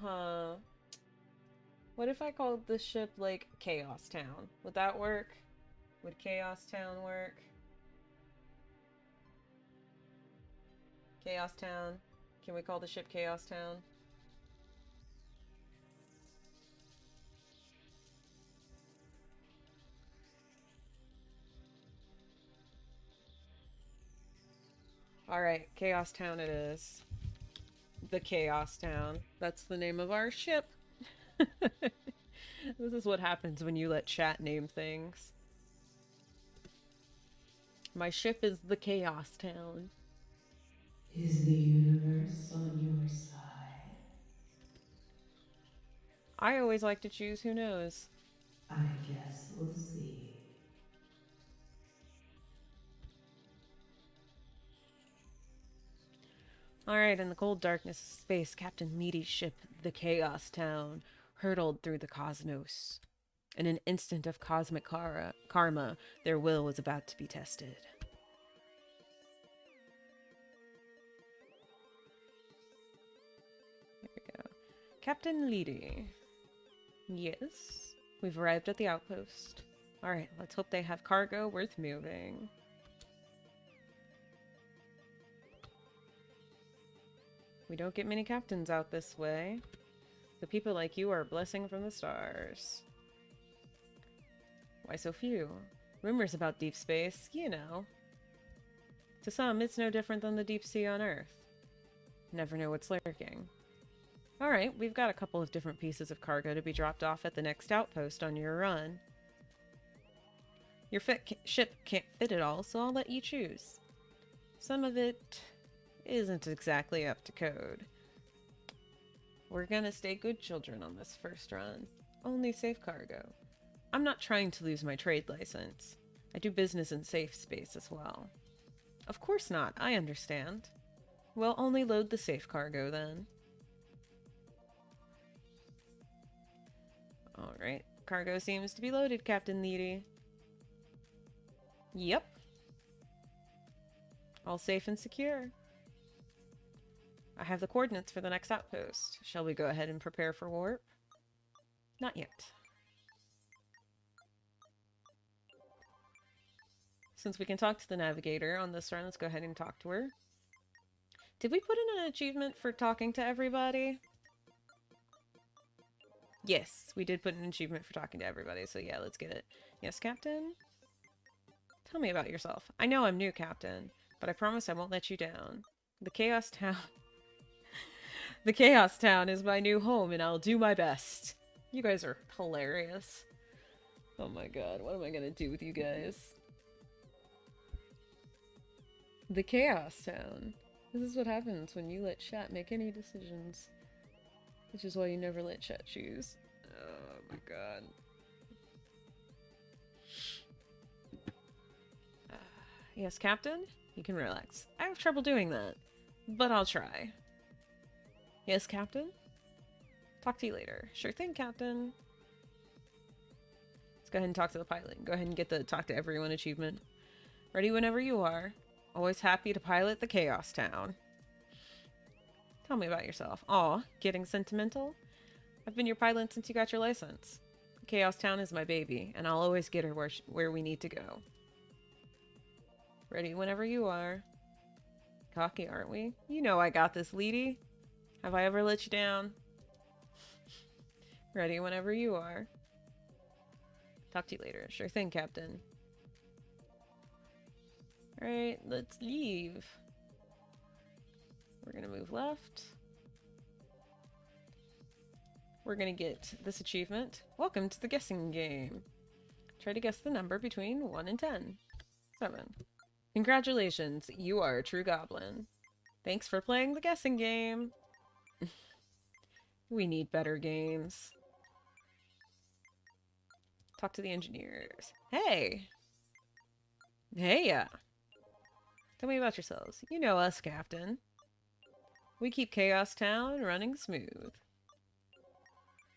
Huh. What if I called this ship, like, Chaos Town? Would that work? Would Chaos Town work? Chaos Town. Can we call the ship Chaos Town? Alright, Chaos Town it is. The Chaos Town. That's the name of our ship. This is what happens when you let chat name things. My ship is the Chaos Town. Is the universe on your side? I always like to choose who knows. I guess we'll see. Alright, in the cold darkness of space, Captain Meaty's ship, the Chaos Town, hurtled through the cosmos. In an instant of cosmic karma, their will was about to be tested. There we go. Captain Leedy. Yes? We've arrived at the outpost. Alright, let's hope they have cargo worth moving. We don't get many captains out this way. The people like you are a blessing from the stars. Why so few? Rumors about deep space, you know. To some, it's no different than the deep sea on Earth. Never know what's lurking. Alright, we've got a couple of different pieces of cargo to be dropped off at the next outpost on your run. Your ship can't fit it all, so I'll let you choose. Some of it isn't exactly up to code. We're gonna stay good children on this first run. Only safe cargo. I'm not trying to lose my trade license. I do business in safe space as well. Of course not, I understand. We'll only load the safe cargo then. Alright, cargo seems to be loaded, Captain Leedy. Yep. All safe and secure. I have the coordinates for the next outpost. Shall we go ahead and prepare for warp? Not yet. Since we can talk to the navigator on this run, let's go ahead and talk to her. Did we put in an achievement for talking to everybody? Yes, we did put an achievement for talking to everybody, so yeah, let's get it. Yes, Captain? Tell me about yourself. I know I'm new, Captain, but I promise I won't let you down. The Chaos Town... The Chaos Town is my new home, and I'll do my best. You guys are hilarious. Oh my god, what am I gonna do with you guys? The Chaos Town. This is what happens when you let chat make any decisions. Which is why you never let chat choose. Oh my god. Yes, Captain? You can relax. I have trouble doing that, but I'll try. Yes, Captain? Talk to you later. Sure thing, Captain. Let's go ahead and talk to the pilot. Go ahead and get the talk to everyone achievement. Ready whenever you are. Always happy to pilot the Chaos Town. Tell me about yourself. Aw, getting sentimental? I've been your pilot since you got your license. Chaos Town is my baby, and I'll always get her where we need to go. Ready whenever you are. Cocky, aren't we? You know I got this, Leedy. Have I ever let you down? Ready whenever you are. Talk to you later. Sure thing, Captain. Alright, let's leave. We're gonna move left. We're gonna get this achievement. Welcome to the guessing game. Try to guess the number between 1 and 10. 7. Congratulations, you are a true goblin. Thanks for playing the guessing game. We need better games. Talk to the engineers. Hey! Hey, yeah. Tell me about yourselves. You know us, Captain. We keep Chaos Town running smooth.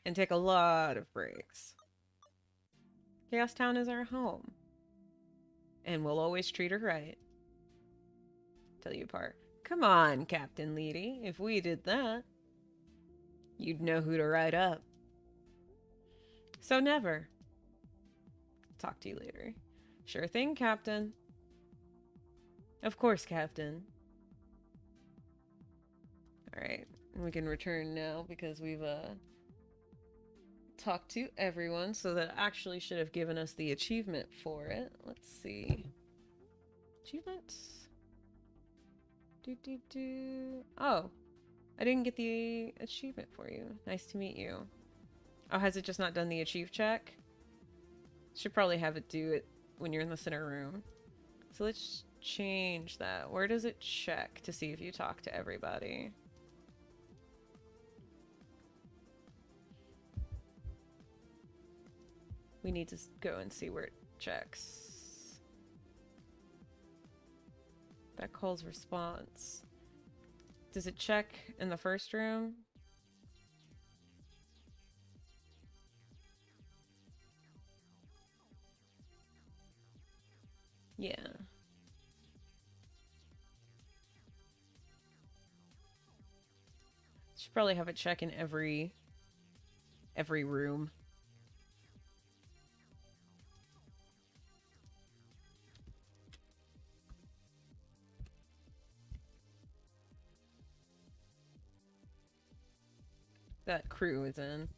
And take a lot of breaks. Chaos Town is our home. And we'll always treat her right. Tell you apart. Come on, Captain Leedy. If we did that, you'd know who to write up. So never. Talk to you later. Sure thing, Captain. Of course, Captain. Alright, we can return now because we've, talked to everyone, so that actually should have given us the achievement for it. Let's see. Achievements? Oh, I didn't get the achievement for you. Nice to meet you. Oh, has it just not done the achieve check? Should probably have it do it when you're in the center room. So let's change that. Where does it check to see if you talk to everybody? We need to go and see where it checks. That calls response. Does it check in the first room? Yeah. Should probably have it check in every room. That crew is in.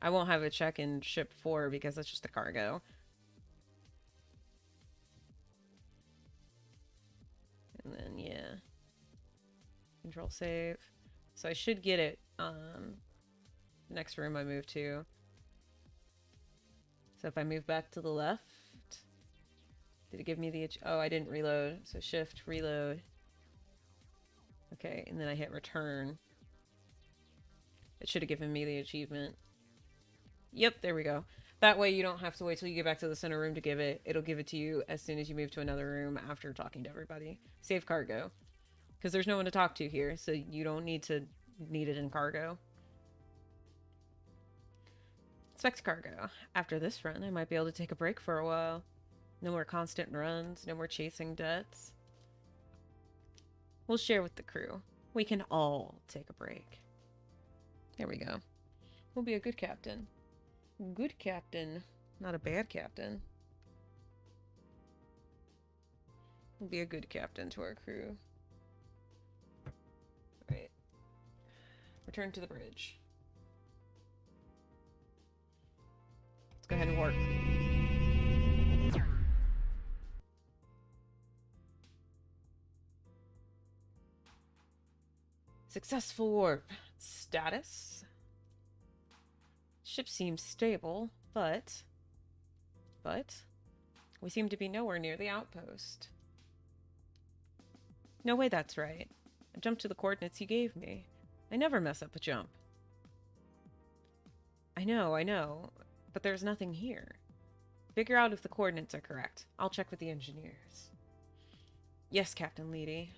I won't have it check in ship 4 because that's just a cargo. And then, yeah. Control save. So I should get it, the next room I move to. So if I move back to the left, did it give me the, oh, I didn't reload. So shift, reload. Okay, and then I hit return. It should have given me the achievement. Yep, there we go. That way you don't have to wait till you get back to the center room to give it. It'll give it to you as soon as you move to another room after talking to everybody. Save cargo. Because there's no one to talk to here, so you don't need it in cargo. Inspect cargo. After this run, I might be able to take a break for a while. No more constant runs, no more chasing debts. We'll share with the crew. We can all take a break. There we go. We'll be a good captain. Good captain. Not a bad captain. We'll be a good captain to our crew. Right. Return to the bridge. Let's go ahead and work. Successful warp. Status? Ship seems stable, but we seem to be nowhere near the outpost. No way that's right. I jumped to the coordinates you gave me. I never mess up a jump. I know, but there's nothing here. Figure out if the coordinates are correct. I'll check with the engineers. Yes, Captain Leedy.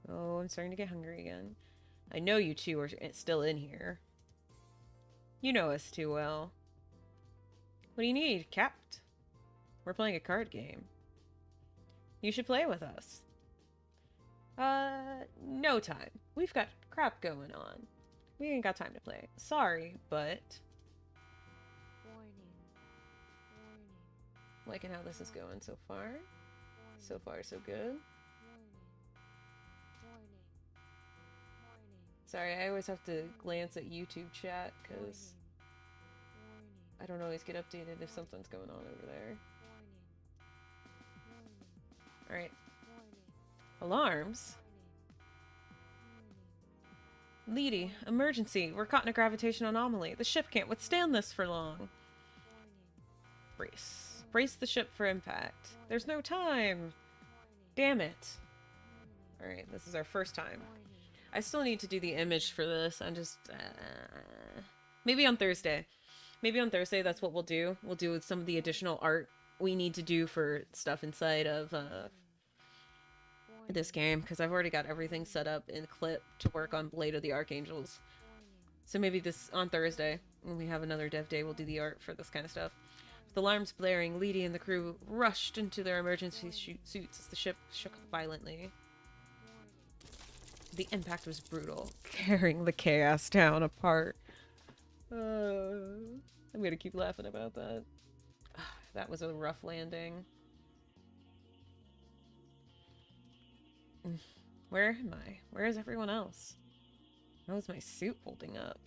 Oh, I'm starting to get hungry again. I know you two are still in here. You know us too well. What do you need, Capt? We're playing a card game. You should play with us. No time. We've got crap going on. We ain't got time to play. Sorry, but... Warning. Liking how this is going so far. So far, so good. Warning. Sorry, I always have to glance at YouTube chat, because I don't always get updated if something's going on over there. Alright. Alarms? Leedy, emergency. We're caught in a gravitational anomaly. The ship can't withstand this for long. Brace. Brace the ship for impact. There's no time. Damn it. Alright, this is our first time. I still need to do the image for this. I'm just... maybe on Thursday. Maybe on Thursday that's what we'll do. We'll do some of the additional art we need to do for stuff inside of this game, because I've already got everything set up in Clip to work on Blade of the Archangels. So maybe this on Thursday, when we have another dev day, we'll do the art for this kind of stuff. With alarms blaring, Leedy and the crew rushed into their emergency suits as the ship shook violently. The impact was brutal, tearing the chaos town apart. I'm gonna keep laughing about that. That was a rough landing. Where am I? Where is everyone else? How is my suit holding up?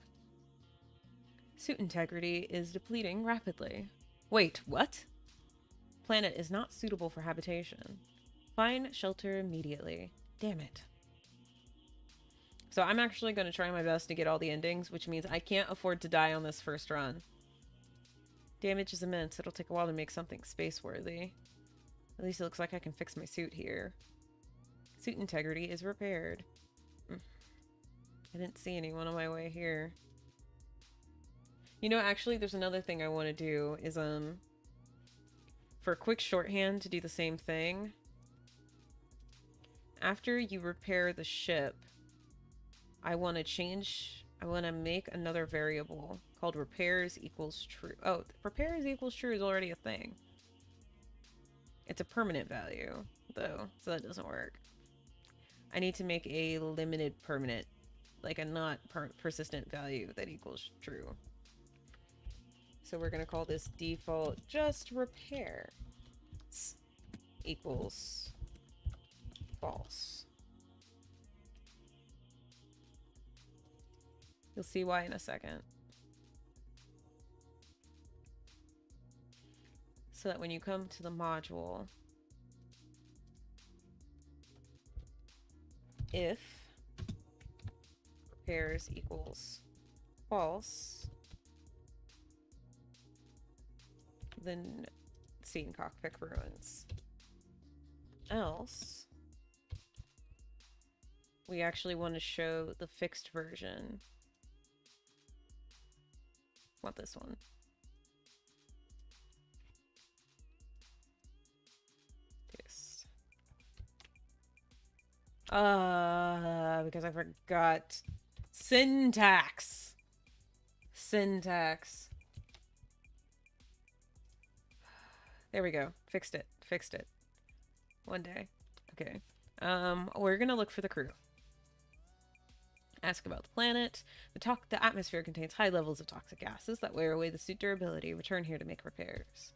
Suit integrity is depleting rapidly. Wait, what? Planet is not suitable for habitation. Find shelter immediately. Damn it. So I'm actually going to try my best to get all the endings, which means I can't afford to die on this first run. Damage is immense. It'll take a while to make something space-worthy. At least it looks like I can fix my suit here. Suit integrity is repaired. I didn't see anyone on my way here. You know, actually, there's another thing I want to do is, for a quick shorthand to do the same thing. After you repair the ship, I want to make another variable called repairs equals true. Oh, repairs equals true is already a thing. It's a permanent value, though, so that doesn't work. I need to make a limited permanent, like a not persistent value that equals true. So we're going to call this default just repair equals false. You'll see why in a second. So that when you come to the module, if repairs equals false, then scene cockpit ruins. Else, we actually want to show the fixed version. Want this one. Paste. Because I forgot syntax. Syntax. There we go. Fixed it. Fixed it. One day. Okay. We're gonna look for the crew. Ask about the planet. The atmosphere contains high levels of toxic gases that wear away the suit durability. Return here to make repairs.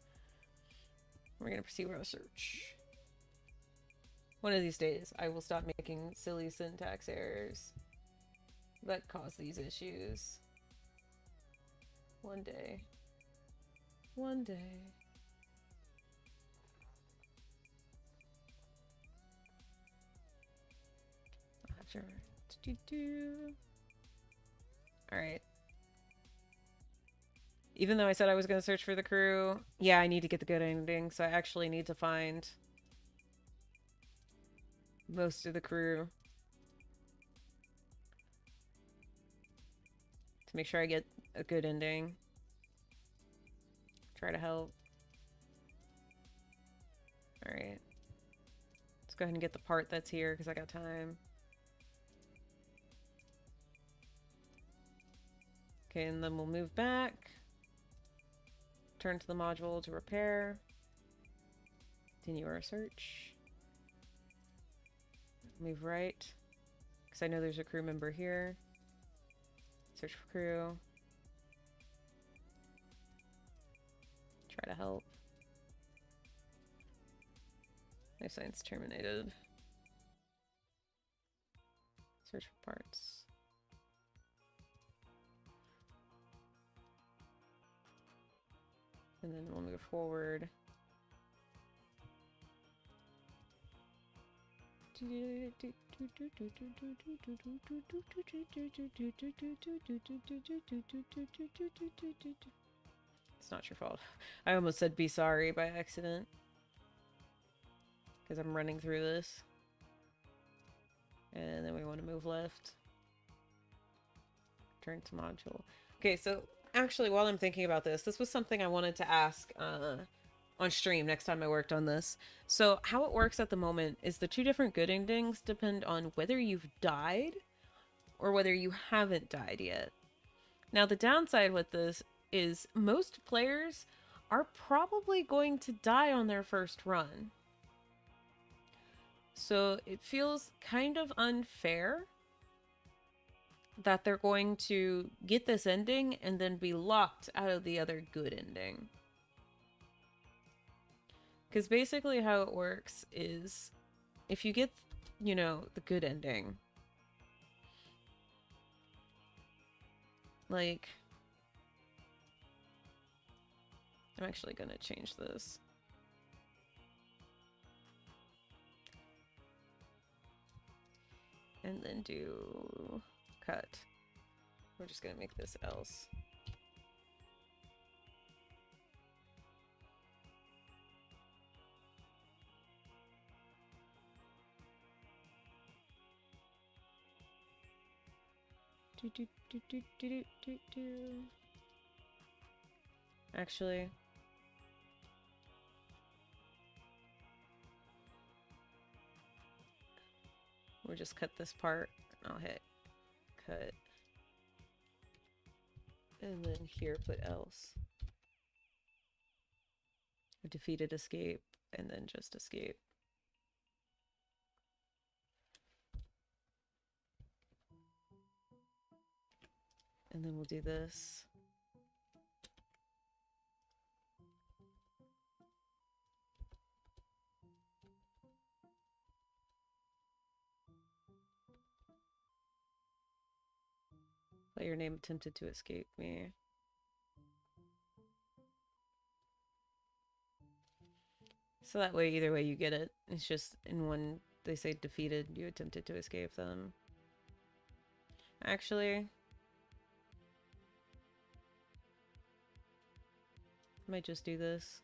We're gonna proceed with our search. One of these days, I will stop making silly syntax errors that cause these issues. One day. One day. I'll have to... Alright. Even though I said I was going to search for the crew, yeah, I need to get the good ending, so I actually need to find most of the crew to make sure I get a good ending. Try to help. Alright. Let's go ahead and get the part that's here, because I got time. Okay, and then we'll move back. Turn to the module to repair. Continue our search. Move right. Because I know there's a crew member here. Search for crew. Try to help. Life science terminated. Search for parts. And then we'll move forward. It's not your fault. I almost said be sorry by accident. Because I'm running through this. And then we want to move left. Turn to module. Okay, so actually, while I'm thinking about this, this was something I wanted to ask on stream next time I worked on this. So how it works at the moment is the two different good endings depend on whether you've died or whether you haven't died yet. Now, the downside with this is most players are probably going to die on their first run. So it feels kind of unfair that they're going to get this ending and then be locked out of the other good ending. Because basically how it works is if you get, you know, the good ending, like, I'm actually gonna change this. And then do cut. We're just gonna make this else. Actually, we'll just cut this part. I'll hit cut. And then here put else. Defeated escape, and then just escape. And then we'll do this. Player name attempted to escape me. So that way, either way you get it. It's just in one, they say defeated, you attempted to escape them. Actually, I might just do this.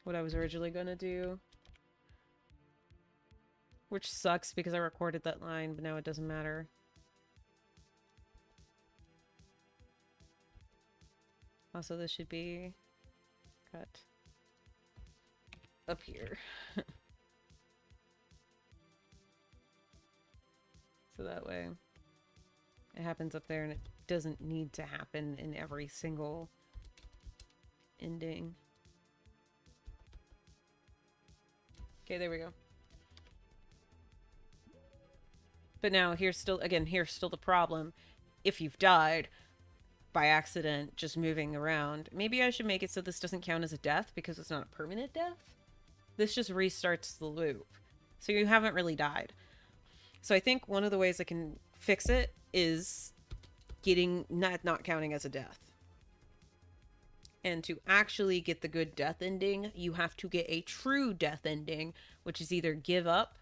What I was originally gonna do. Which sucks because I recorded that line, but now it doesn't matter. Also, this should be cut up here. So that way it happens up there and it doesn't need to happen in every single ending. Okay, there we go. But now here's still, again, here's still the problem. If you've died by accident just moving around, maybe I should make it so this doesn't count as a death because it's not a permanent death. This just restarts the loop. So you haven't really died. So I think one of the ways I can fix it is getting not counting as a death. And to actually get the good death ending, you have to get a true death ending, which is either give up,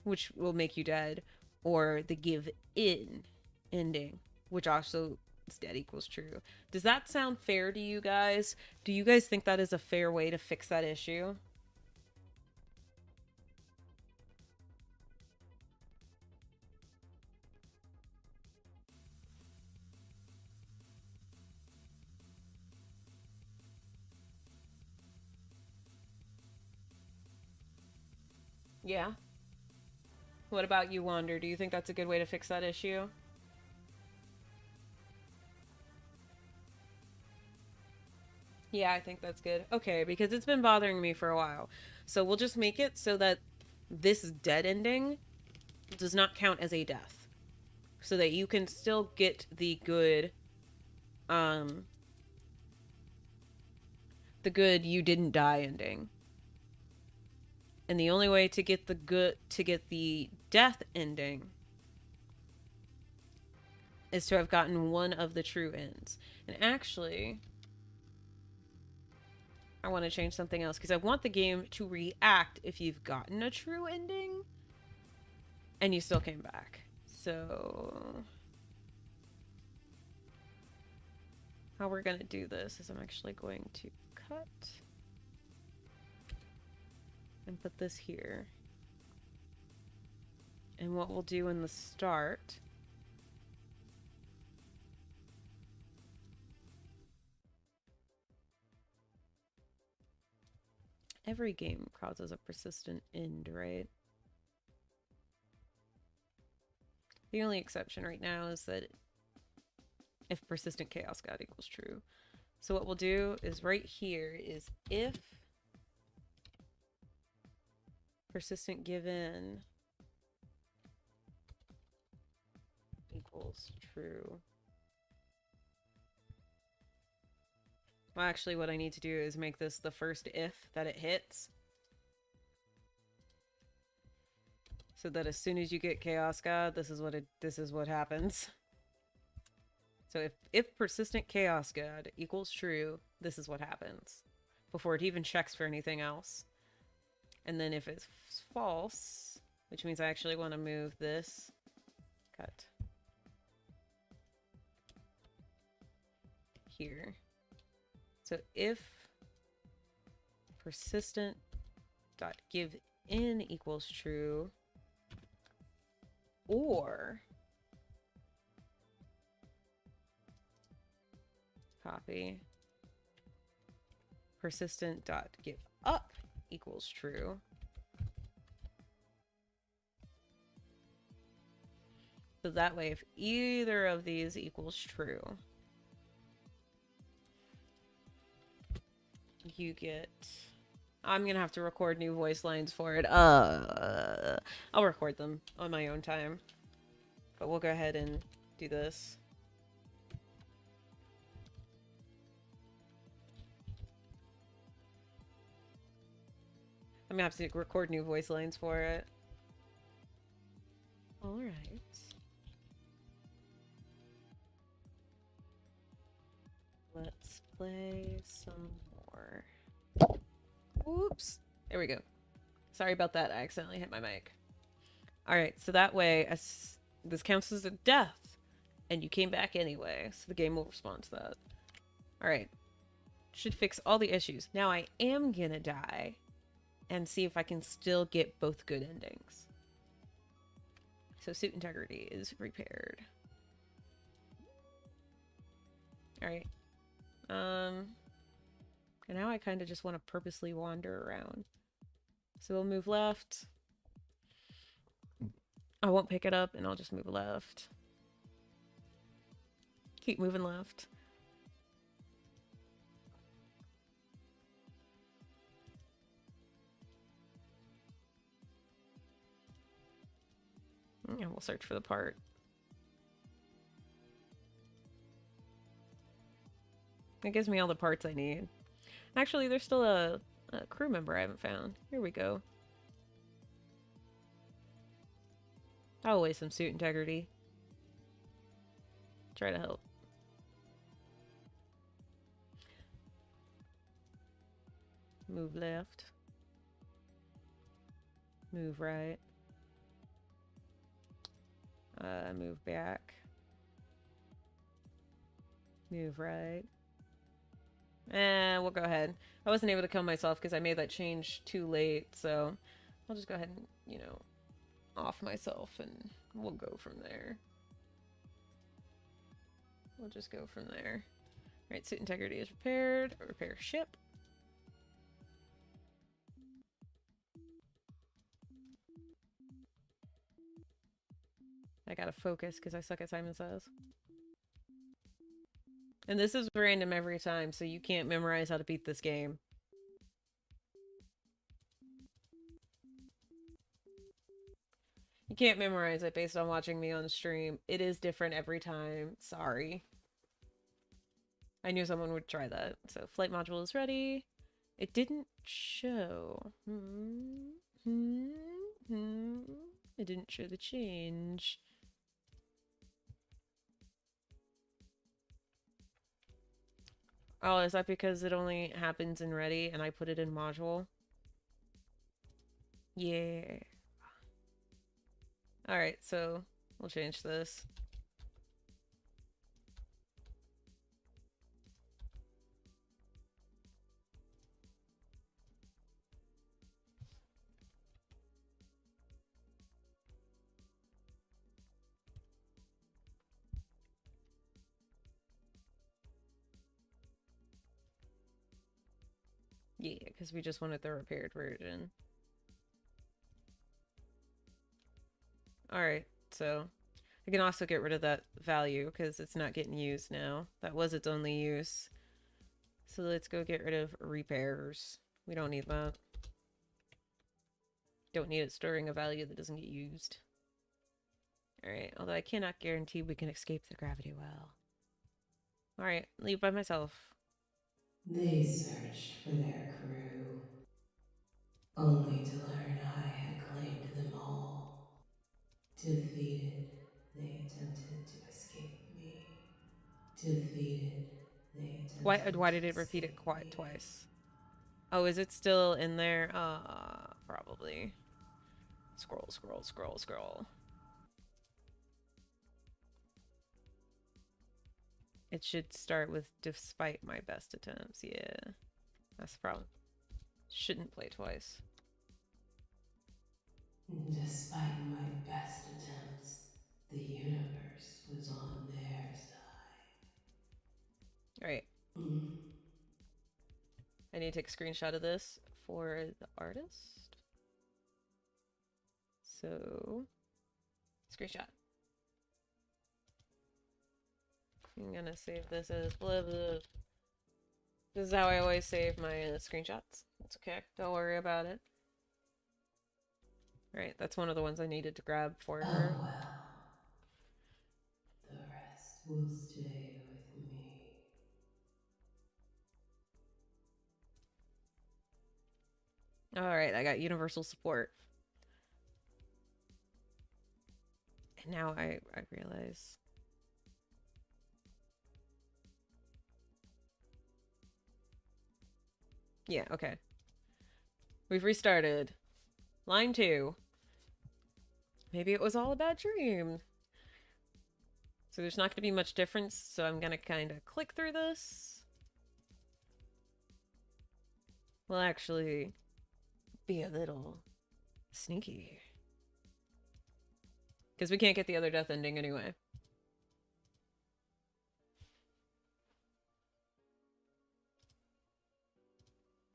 which will make you dead, or the give in ending, which also is dead equals true. Does that sound fair to you guys? Do you guys think that is a fair way to fix that issue? Yeah. What about you, Wander? Do you think that's a good way to fix that issue? Yeah, I think that's good. Okay, because it's been bothering me for a while. So we'll just make it so that this dead ending does not count as a death. So that you can still get the good you didn't die ending. And the only way to get the death ending is to have gotten one of the true ends. And actually, I want to change something else because I want the game to react if you've gotten a true ending and you still came back. So how we're going to do this is I'm actually going to cut and put this here. And what we'll do in the start every game causes a persistent end, right? The only exception right now is that if persistent chaos god equals true. So what we'll do is right here is if persistent given equals true. Well, actually, what I need to do is make this the first if that it hits. So that as soon as you get Chaos God, this is what happens. So if persistent Chaos God equals true, this is what happens. Before it even checks for anything else. And then if it's false, which means I actually want to move this. Cut. Here. So if persistent dot give in equals true, or copy persistent dot give up equals true, so that way if either of these equals true, you get... I'm gonna have to record new voice lines for it. I'll record them on my own time. But we'll go ahead and do this. I'm gonna have to record new voice lines for it. Alright. Let's play some more. Oops. There we go. Sorry about that. I accidentally hit my mic. Alright, so that way, this counts as a death, and you came back anyway, so the game will respond to that. Alright. Should fix all the issues. Now I am gonna die, and see if I can still get both good endings. So suit integrity is repaired. Alright. And now I kind of just want to purposely wander around. So we'll move left. I won't pick it up, and I'll just move left. Keep moving left. And we'll search for the part. It gives me all the parts I need. Actually, there's still a crew member I haven't found. Here we go. Always some suit integrity. Try to help. Move left. Move right. Move back. Move right. We'll go ahead. I wasn't able to kill myself because I made that change too late, so I'll just go ahead and, you know, off myself, and we'll go from there. We'll just go from there. Alright, suit integrity is repaired. Repair ship. I gotta focus because I suck at Simon Says. And this is random every time, so you can't memorize how to beat this game. You can't memorize it based on watching me on stream. It is different every time. Sorry. I knew someone would try that. So, flight module is ready. It didn't show. It didn't show the change. Oh, is that because it only happens in ready and I put it in module? Yeah. Alright, so we'll change this. Yeah, because we just wanted the repaired version. Alright, so I can also get rid of that value because it's not getting used now. That was its only use. So let's go get rid of repairs. We don't need that. Don't need it storing a value that doesn't get used. Alright, although I cannot guarantee we can escape the gravity well. Alright, leave by myself. They searched for their crew, only to learn I had claimed them all. Defeated, they attempted to escape me. Defeated, they attempted Why to did it repeat it escape quite me. twice? Oh, is it still in there? Probably. Scroll, scroll, scroll, scroll. It should start with despite my best attempts. Yeah. That's the problem. Shouldn't play twice. Despite my best attempts, the universe was on their side. Alright. I need to take a screenshot of this for the artist. So, screenshot. I'm gonna save this as blah blah. This is how I always save my screenshots. It's okay. Don't worry about it. Alright, that's one of the ones I needed to grab for Oh her. well. The rest will stay with me. Alright, I got universal support. And now I realize. Yeah, okay. We've restarted. Line 2. Maybe it was all a bad dream. So there's not going to be much difference, so I'm going to kind of click through this. We'll actually be a little sneaky. Because we can't get the other death ending anyway.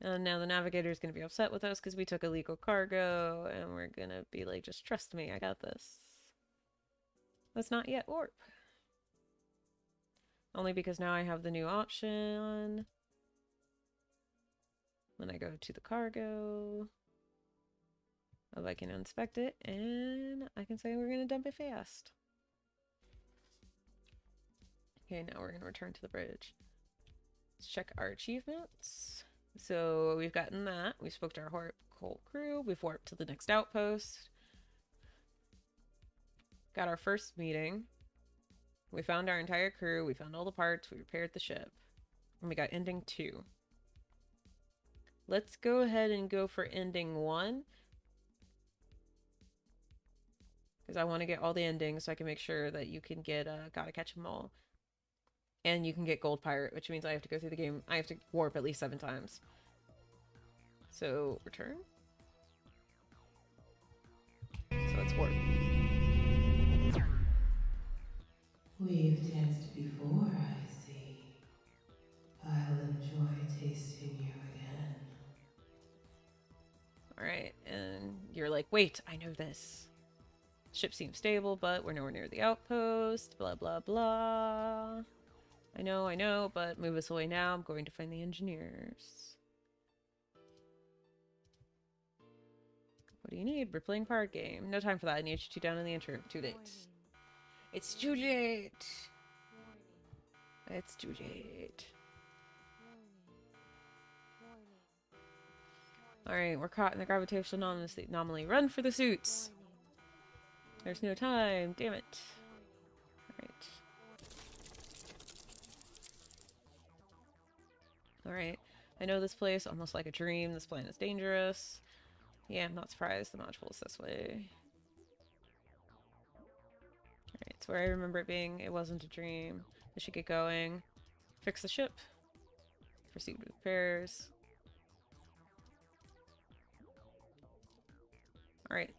And now the navigator's going to be upset with us because we took illegal cargo, and we're going to be like, just trust me, I got this. Let's not yet warp. Only because now I have the new option. When I go to the cargo, I can inspect it, and I can say we're going to dump it fast. Okay, now we're going to return to the bridge. Let's check our achievements. So we've gotten that. We spoke to our whole crew. We've warped to the next outpost. Got our first meeting. We found our entire crew. We found all the parts. We repaired the ship. And we got ending 2. Let's go ahead and go for ending 1. Because I want to get all the endings so I can make sure that you can get Gotta Catch 'Em All. And you can get Gold Pirate, which means I have to go through the game. I have to warp at least 7 times. So, return. So let's warp. We've danced before, I see. I'll enjoy tasting you again. Alright, and you're like, wait, I know this. Ship seems stable, but we're nowhere near the outpost. Blah, blah, blah. I know, but move us away now. I'm going to find the engineers. What do you need? We're playing card game. No time for that. I need you down in the interim. Too late. It's too late. It's too late. Alright, we're caught in the gravitational anomaly. Run for the suits! There's no time. Damn it. Alright. Alright. I know this place almost like a dream. This planet is dangerous. Yeah, I'm not surprised. The module's this way. Alright, it's where I remember it being. It wasn't a dream. I should get going. Fix the ship. Proceed with repairs. Alright.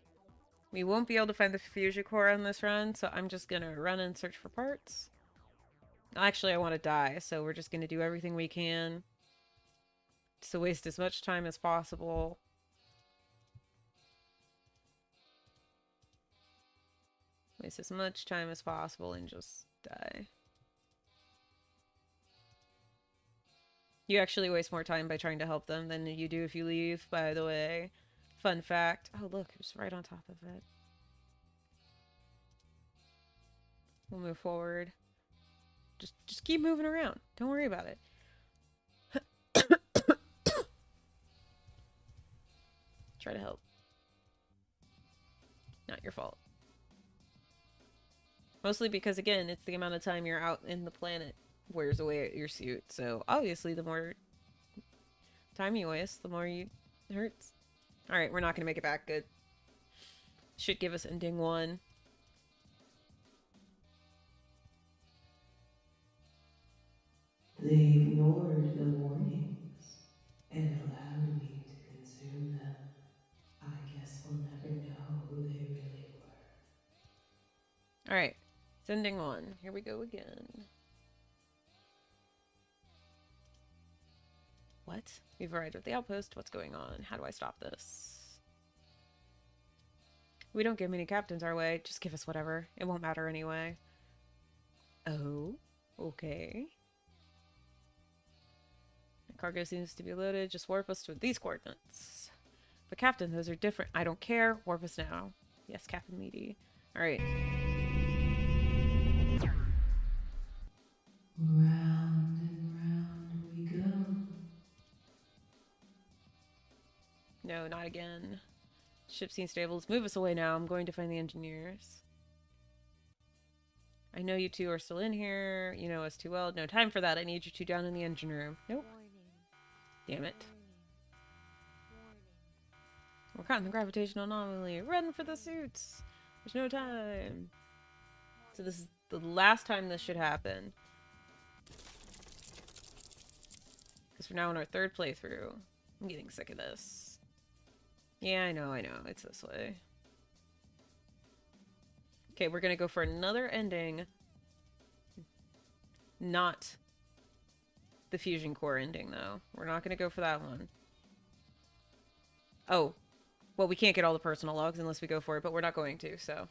We won't be able to find the fusion core on this run, so I'm just gonna run and search for parts. Actually, I want to die, so we're just gonna do everything we can to waste as much time as possible. Waste as much time as possible and just die. You actually waste more time by trying to help them than you do if you leave, by the way. Fun fact. Oh, look, it was right on top of it. We'll move forward. Just keep moving around. Don't worry about it. Try to help. Not your fault. Mostly because, again, it's the amount of time you're out in the planet wears away at your suit. So, obviously, the more time you waste, the more it hurts. Alright, we're not going to make it back. Good. Should give us ending 1. They ignored the warnings and allowed me to consume them. I guess we'll never know who they really were. Alright. It's ending 1. Here we go again. What? We've arrived at the outpost. What's going on? How do I stop this? We don't get many captains our way. Just give us whatever. It won't matter anyway. Oh, okay. The cargo seems to be loaded. Just warp us to these coordinates. But Captain, those are different. I don't care. Warp us now. Yes, Captain Meaty. Alright. Round and round we go. No, not again. Ship seems stable. Let's move us away now. I'm going to find the engineers. I know you two are still in here. You know us too well. No time for that. I need you two down in the engine room. Nope. Damn it. We're caught in the gravitational anomaly. Run for the suits. There's no time. So this is the last time this should happen. Because we're now on our 3rd playthrough. I'm getting sick of this. Yeah, I know. It's this way. Okay, we're gonna go for another ending. Not the fusion core ending, though. We're not gonna go for that one. Oh. Well, we can't get all the personal logs unless we go for it, but we're not going to, so.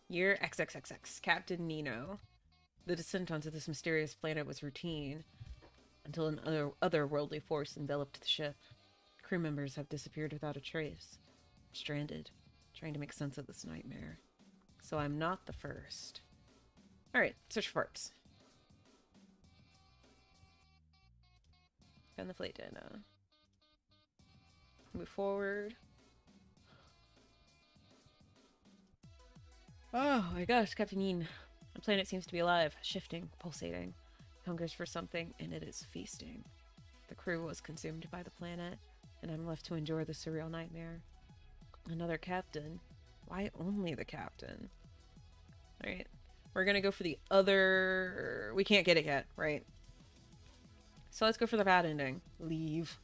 Year XXXX. Captain Nino. The descent onto this mysterious planet was routine, until an otherworldly force enveloped the ship. Crew members have disappeared without a trace. I'm stranded, trying to make sense of this nightmare. So I'm not the first. Alright, search for parts. Found the flight data. Move forward. Oh my gosh, Captain Yin. The planet seems to be alive, shifting, pulsating. Hungers for something, and it is feasting. The crew was consumed by the planet, and I'm left to endure the surreal nightmare. Another captain? Why only the captain? Alright. We're gonna go for the other... We can't get it yet, right? So let's go for the bad ending. Leave.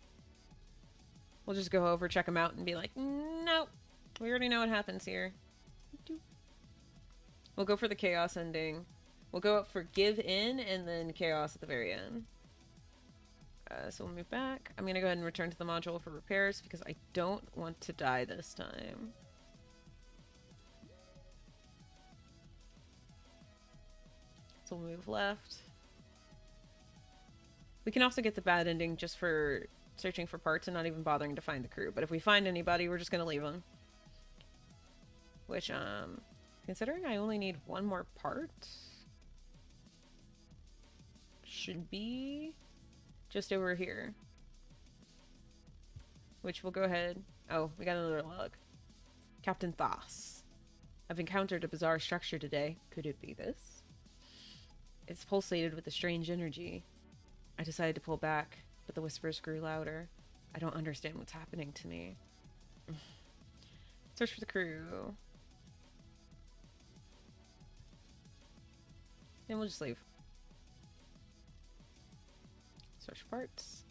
We'll just go over, check them out, and be like, nope. We already know what happens here. We'll go for the chaos ending. We'll go up for give in, and then chaos at the very end. So we'll move back. I'm gonna go ahead and return to the module for repairs, because I don't want to die this time. So we'll move left. We can also get the bad ending just for searching for parts and not even bothering to find the crew. But if we find anybody, we're just gonna leave them. Which, considering I only need one more part, should be just over here. Which we'll go ahead... Oh, we got another log. Captain Thos. I've encountered a bizarre structure today. Could it be this? It's pulsated with a strange energy. I decided to pull back, but the whispers grew louder. I don't understand what's happening to me. Search for the crew. Then we'll just leave. Search for parts.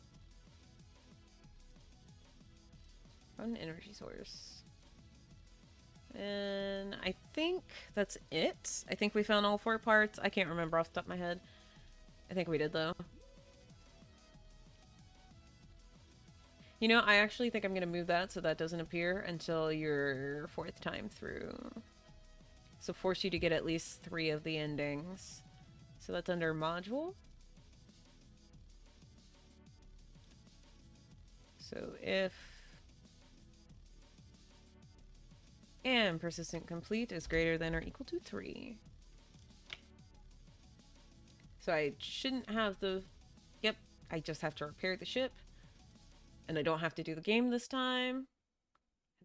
Run energy source. And I think that's it. I think we found all 4 parts. I can't remember off the top of my head. I think we did, though. You know, I actually think I'm going to move that so that doesn't appear until your 4th time through. So force you to get at least 3 of the endings. So that's under module. So if and persistent complete is greater than or equal to 3. So I shouldn't have the... Yep, I just have to repair the ship. And I don't have to do the game this time.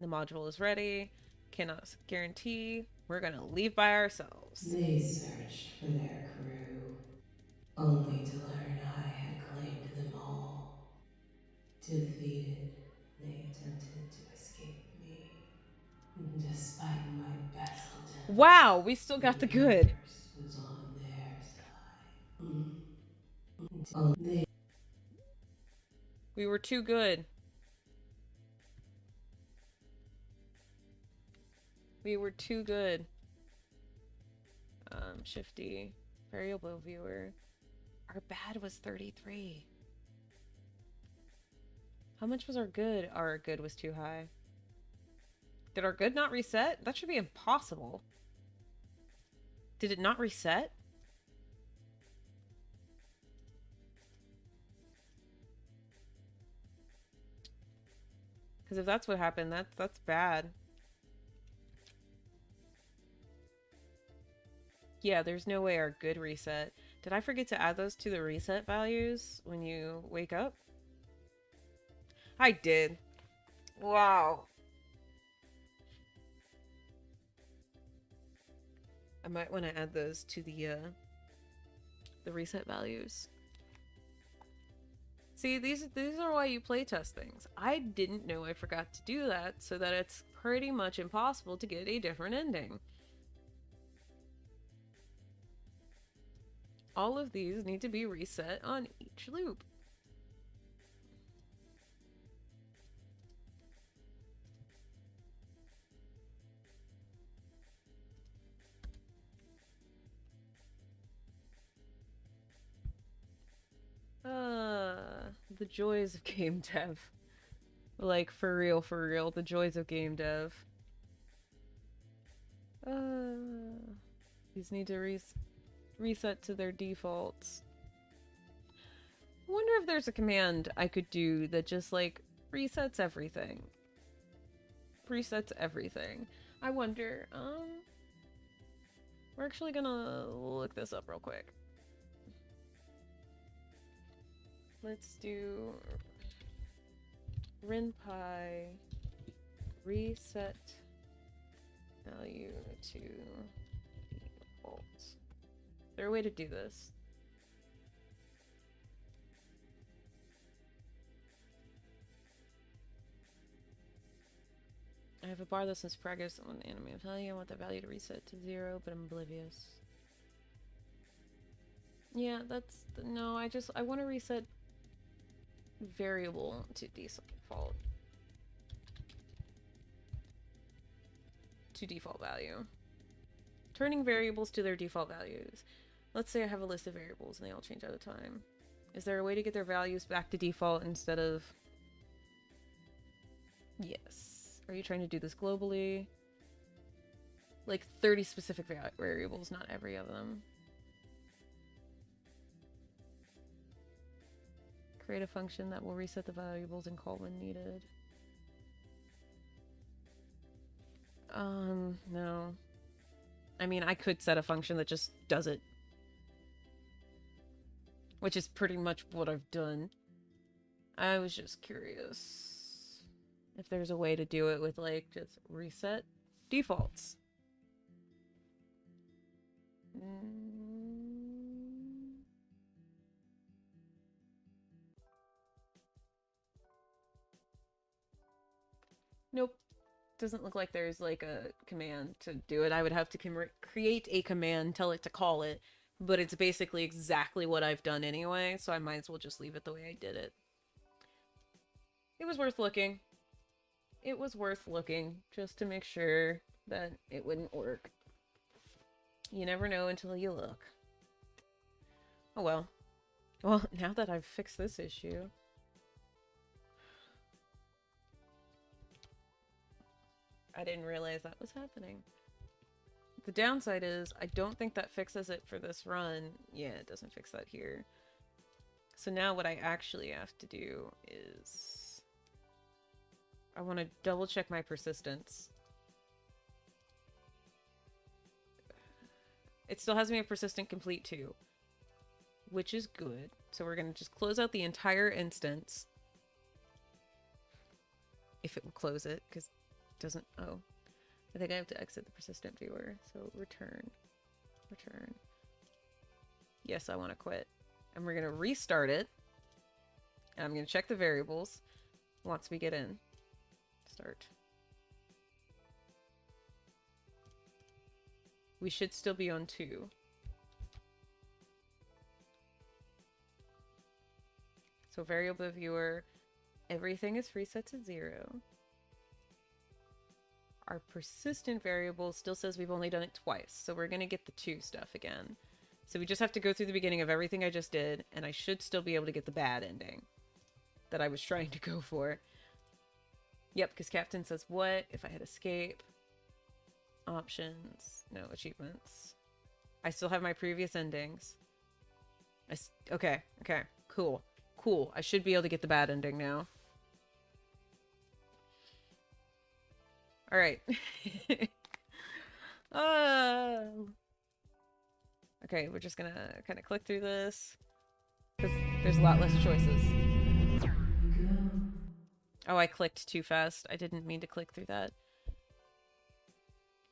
The module is ready. Cannot guarantee. We're gonna leave by ourselves. They searched for their crew, only to learn I had claimed them all. Defeated, they attempted to escape me. Despite my best attempts, Wow, we still got the good. universe was on their side. We were too good. We were too good. Shifty. Variable viewer. Our bad was 33. How much was our good? Our good was too high. Did our good not reset? That should be impossible. Did it not reset? Because if that's what happened, that's bad. Yeah, there's no way our good reset. Did I forget to add those to the reset values when you wake up? I did. Wow. I might want to add those to the reset values. See, these are why you playtest things. I didn't know I forgot to do that, so that it's pretty much impossible to get a different ending. All of these need to be reset on each loop. The joys of game dev. Like, for real, the joys of game dev. These need to reset to their defaults. I wonder if there's a command I could do that just, like, resets everything. Resets everything. I wonder, we're actually gonna look this up real quick. Let's do RenPy reset value to default. Is there a way to do this? I have a bar that says progress on the enemy value. I want the value to reset to 0, but I'm oblivious. Yeah, that's... No, I want to reset variable to default. To default value. Turning variables to their default values. Let's say I have a list of variables and they all change at a time. Is there a way to get their values back to default instead of... Yes. Are you trying to do this globally? Like 30 specific variables, not every of them. Create a function that will reset the variables and call when needed. No. I mean, I could set a function that just does it. Which is pretty much what I've done. I was just curious if there's a way to do it with, like, just reset defaults. Nope. Doesn't look like there's, like, a command to do it. I would have to create a command, tell it to call it, but it's basically exactly what I've done anyway, so I might as well just leave it the way I did it. It was worth looking. It was worth looking, just to make sure that it wouldn't work. You never know until you look. Oh well. Well, now that I've fixed this issue... I didn't realize that was happening. The downside is, I don't think that fixes it for this run. Yeah, it doesn't fix that here. So now what I actually have to do is I want to double check my persistence. It still has me a persistent complete too, which is good. So we're going to just close out the entire instance. If it will close it, because it doesn't... Oh. I think I have to exit the persistent viewer. So return. Return. Yes, I want to quit. And we're going to restart it. And I'm going to check the variables once we get in. Start. We should still be on 2. So variable viewer, everything is reset to 0. Our persistent variable still says we've only done it twice, so we're going to get the 2 stuff again. So we just have to go through the beginning of everything I just did, and I should still be able to get the bad ending that I was trying to go for. Yep, because Captain says, what if I hit escape? Options. No, achievements. I still have my previous endings. Okay, okay, cool. Cool, I should be able to get the bad ending now. Alright. Okay, we're just gonna kind of click through this. Because there's a lot less choices. Oh, I clicked too fast. I didn't mean to click through that.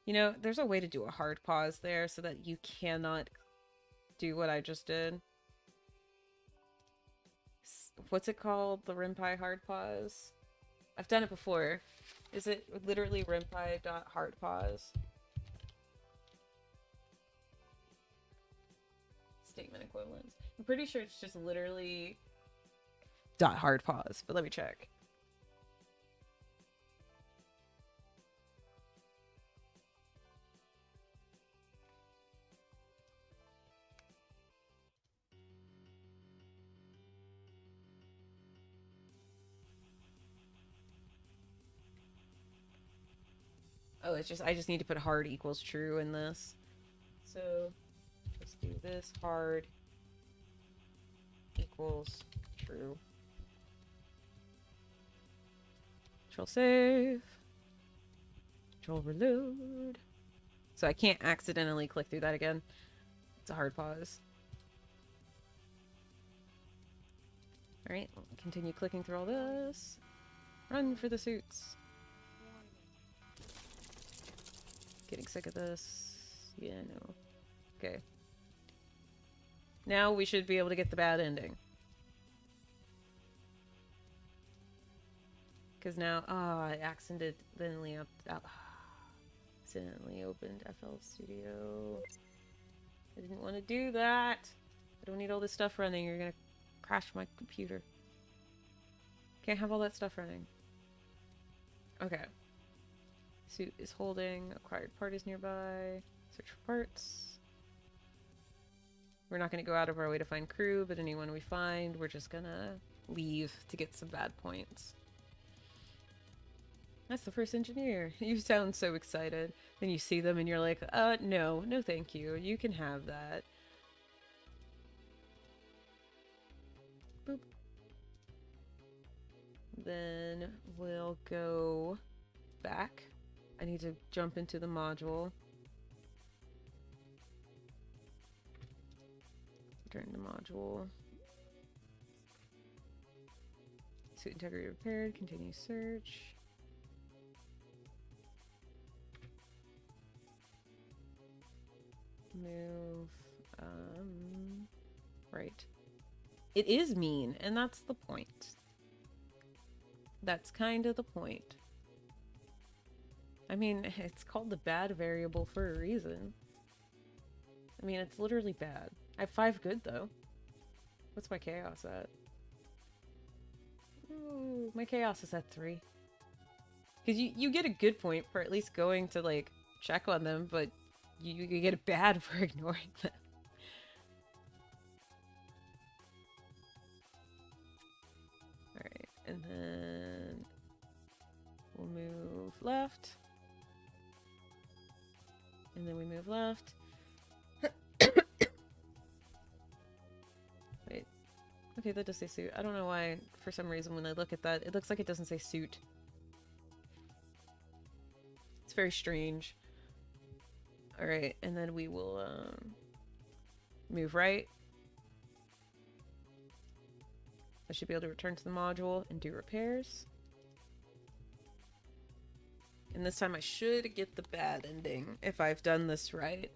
You know, there's a way to do a hard pause there so that you cannot do what I just did. What's it called? The Rimpai hard pause? I've done it before. Is it literally rimpai.hardpause? Statement equivalence. I'm pretty sure it's just literally .hard pause, but let me check. Oh, it's just, I just need to put hard equals true in this. So, let's do this, hard equals true. Control save. Control reload. So I can't accidentally click through that again. It's a hard pause. Alright, continue clicking through all this. Run for the suits. Getting sick of this. Yeah, no. Okay. Now we should be able to get the bad ending. Because now, I accidentally accidentally opened FL Studio. I didn't want to do that. I don't need all this stuff running. You're gonna crash my computer. Can't have all that stuff running. Okay. Suit is holding. Acquired part is nearby. Search for parts. We're not going to go out of our way to find crew, but anyone we find, we're just gonna leave to get some bad points. That's the first engineer. You sound so excited. Then you see them and you're like, no, no thank you. You can have that. Boop. Then we'll go back. I need to jump into the module. Return to module. Suit integrity repaired. Continue search. Move. Right. It is mean, and that's the point. That's kind of the point. I mean, it's called the bad variable for a reason. I mean, it's literally bad. I have 5 good, though. What's my chaos at? Ooh, my chaos is at 3. Because you get a good point for at least going to, like, check on them, but you get a bad for ignoring them. Alright, and then we'll move left. And then we move left. Wait. Okay, that does say suit. I don't know why, for some reason, when I look at that, it looks like it doesn't say suit. very strange. Alright, and then we will move right. I should be able to return to the module and do repairs. And this time I should get the bad ending if I've done this right.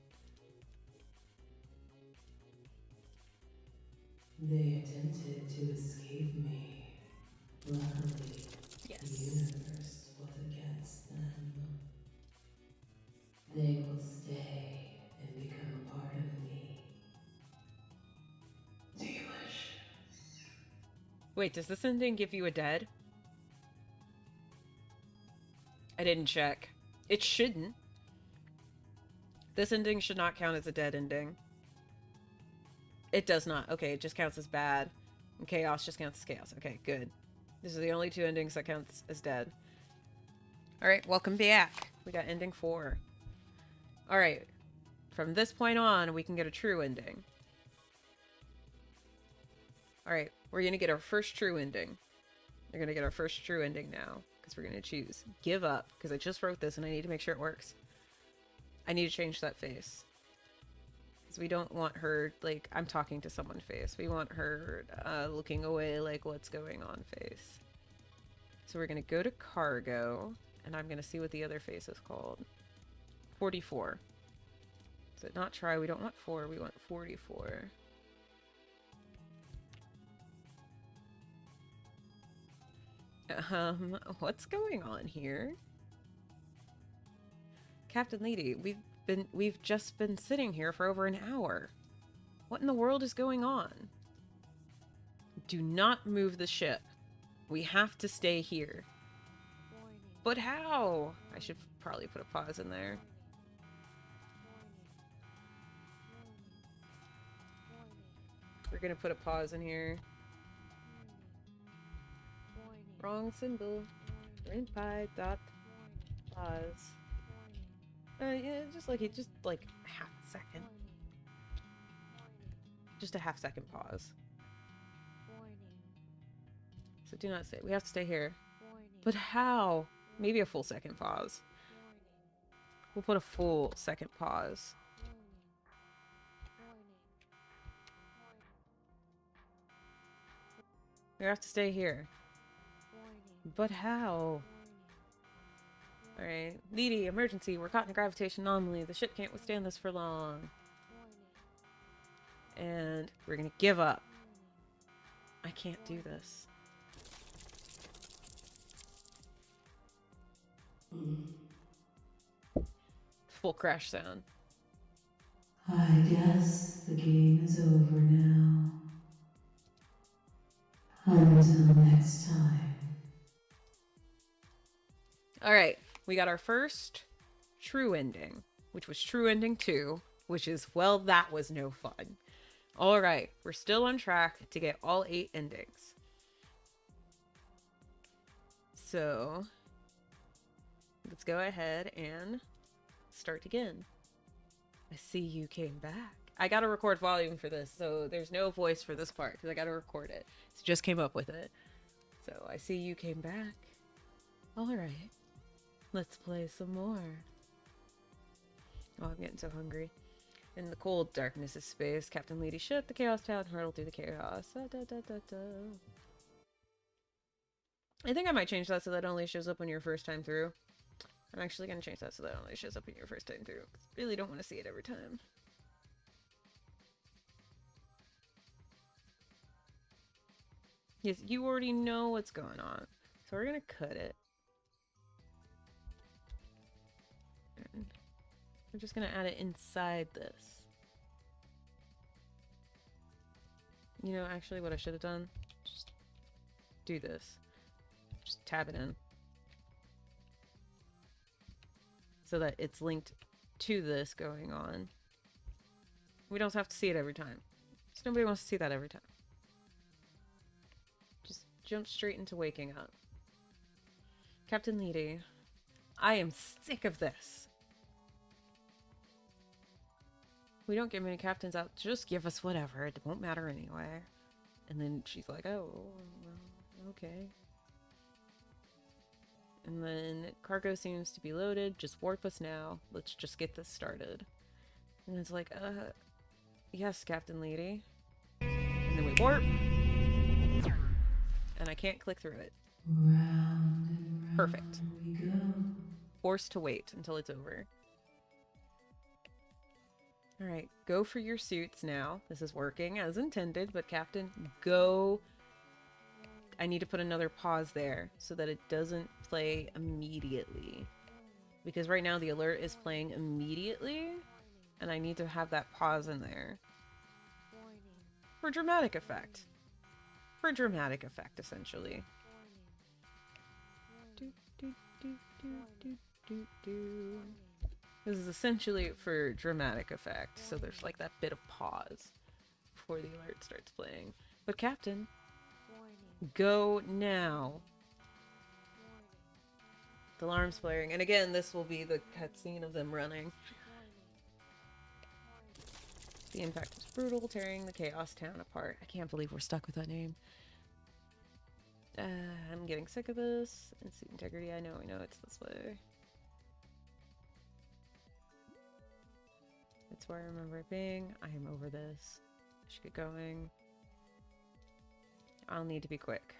They attempted to escape me. Luckily, Yes. the universe was against them. They will stay and become a part of me. Delish. Wait, does this ending give you a dead? I didn't check. It shouldn't. This ending should not count as a dead ending. It does not. Okay, it just counts as bad. And chaos just counts as chaos. Okay, good. These are the only two endings that counts as dead. Alright, welcome back. We got ending 4. Alright. From this point on, we can get a true ending. Alright, we're gonna get our first true ending. We're gonna get our first true ending now. Because we're gonna choose give up. Because I just wrote this and I need to make sure it works. I need to change that face. Because we don't want her, like, I'm talking to someone face. We want her looking away like what's going on face. So we're gonna go to cargo. And I'm gonna see what the other face is called. 44. So not try, we don't want 4, we want 44. What's going on here? Captain Lady, we've just been sitting here for over an hour. What in the world is going on? Do not move the ship. We have to stay here. Warning. But how? I should probably put a pause in there. We're gonna put a pause in here. Wrong symbol. Print pie dot pause. Yeah, just like half a second. Just a half second pause. So do not say. We have to stay here. But how? Maybe a full second pause. We'll put a full second pause. We have to stay here. But how? Alright. Leedy, emergency. We're caught in a gravitation anomaly. The ship can't withstand this for long. And we're gonna give up. I can't do this. Full crash sound. I guess the game is over now. Until next time. Alright, we got our first true ending, which was true ending 2, which is, well, that was no fun. Alright, we're still on track to get all 8 endings. So, let's go ahead and start again. I see you came back. I gotta record volume for this, so there's no voice for this part, because I gotta record it. So just came up with it. So, I see you came back. Alright. Let's play some more. Oh, I'm getting so hungry. In the cold darkness of space, Captain Lady ship the Chaos Town hurtled through the chaos. I think I might change that so that only shows up on your first time through. I'm actually going to change that so that only shows up on your first time through. I really don't want to see it every time. Yes, you already know what's going on. So we're going to cut it. We're just going to add it inside this. You know, actually what I should have done, just do this. Just tab it in. So that it's linked to this going on. We don't have to see it every time. So nobody wants to see that every time. Just jump straight into waking up. Captain Lady, I am sick of this. We don't get many captains out. Just give us whatever. It won't matter anyway. And then she's like, oh, well, okay. And then cargo seems to be loaded. Just warp us now. Let's just get this started. And it's like, yes, Captain Lady. And then we warp. And I can't click through it. Round and round Perfect. we go. Forced to wait until it's over. Alright, go for your suits now. This is working as intended, but Captain, go. I need to put another pause there so that it doesn't play immediately. Because right now the alert is playing immediately, and I need to have that pause in there. For dramatic effect. For dramatic effect, essentially. This is essentially for dramatic effect, so there's like that bit of pause before the alert starts playing. But Captain, go now. The alarm's flaring, and again, this will be the cutscene of them running. The impact is brutal, tearing the Chaos Town apart. I can't believe we're stuck with that name. I'm getting sick of this. And suit integrity, I know it's this way. It's where I remember it being. I am over this. I should get going. I'll need to be quick.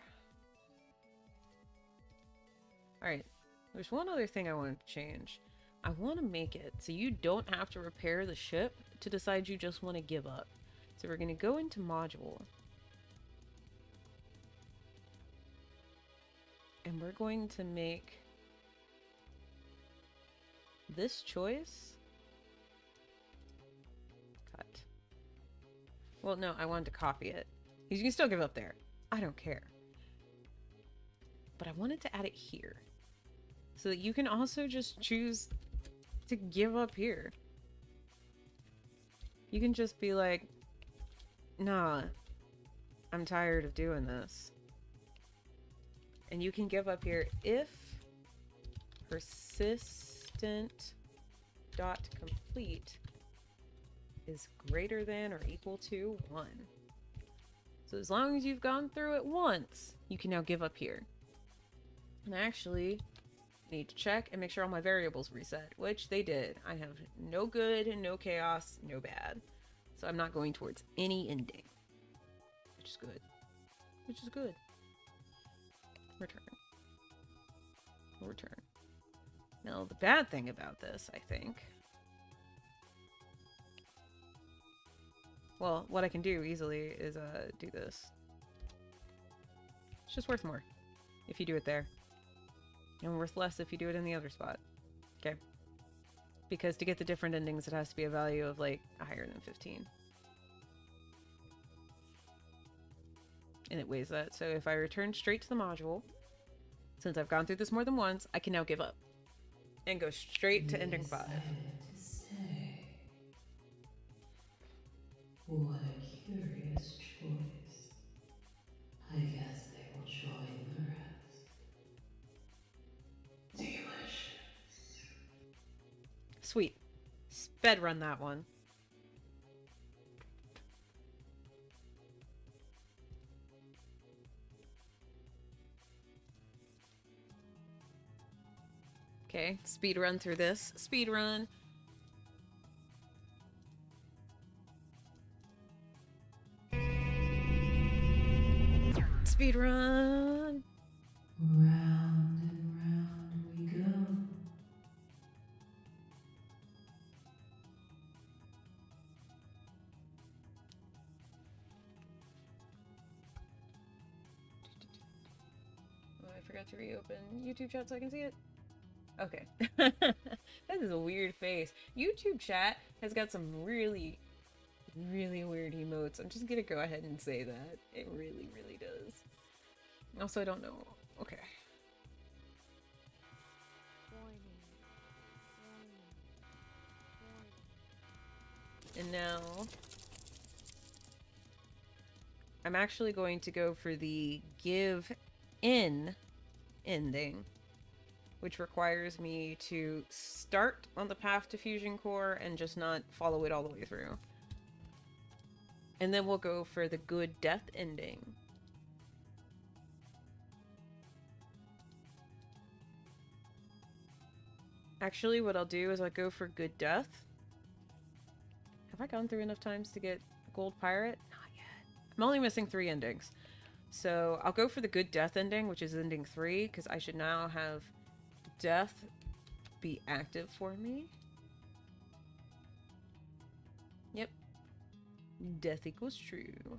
Alright, there's one other thing I want to change. I want to make it so you don't have to repair the ship to decide you just want to give up. So we're going to go into module. And we're going to make this choice. Cut. Well, no, I wanted to copy it. You can still give up there. I don't care. But I wanted to add it here. So that you can also just choose to give up here. You can just be like, nah, I'm tired of doing this. And you can give up here if persistent dot complete is greater than or equal to 1. So as long as you've gone through it once, you can now give up here. And I actually need to check and make sure all my variables reset, which they did. I have no good and no chaos, no bad. So I'm not going towards any ending. Which is good. Which is good. Return. We'll return. Now, the bad thing about this, I think... Well, what I can do easily is do this. It's just worth more if you do it there. And worth less if you do it in the other spot. Okay? Because to get the different endings, it has to be a value of, like, higher than 15. And it weighs that. So if I return straight to the module, since I've gone through this more than once, I can now give up. And go straight to ending 5. Decided to stay. What a curious choice. I guess they will join the rest. Delicious. Sweet. Sped run that one. Okay, speed run through this. Speed run. Speed run. Round and round we go. Oh, I forgot to reopen YouTube chat so I can see it. Okay. That is a weird face. YouTube chat has got some really, really weird emotes. I'm just gonna go ahead and say that. It really, really does. Also, I don't know. Okay. And now... I'm actually going to go for the give in ending, which requires me to start on the path to Fusion Core and just not follow it all the way through. And then we'll go for the good death ending. Actually, what I'll do is I'll go for good death. Have I gone through enough times to get gold pirate? Not yet. I'm only missing 3 endings. So I'll go for the good death ending, which is ending 3, because I should now have death be active for me. Yep. Death equals true.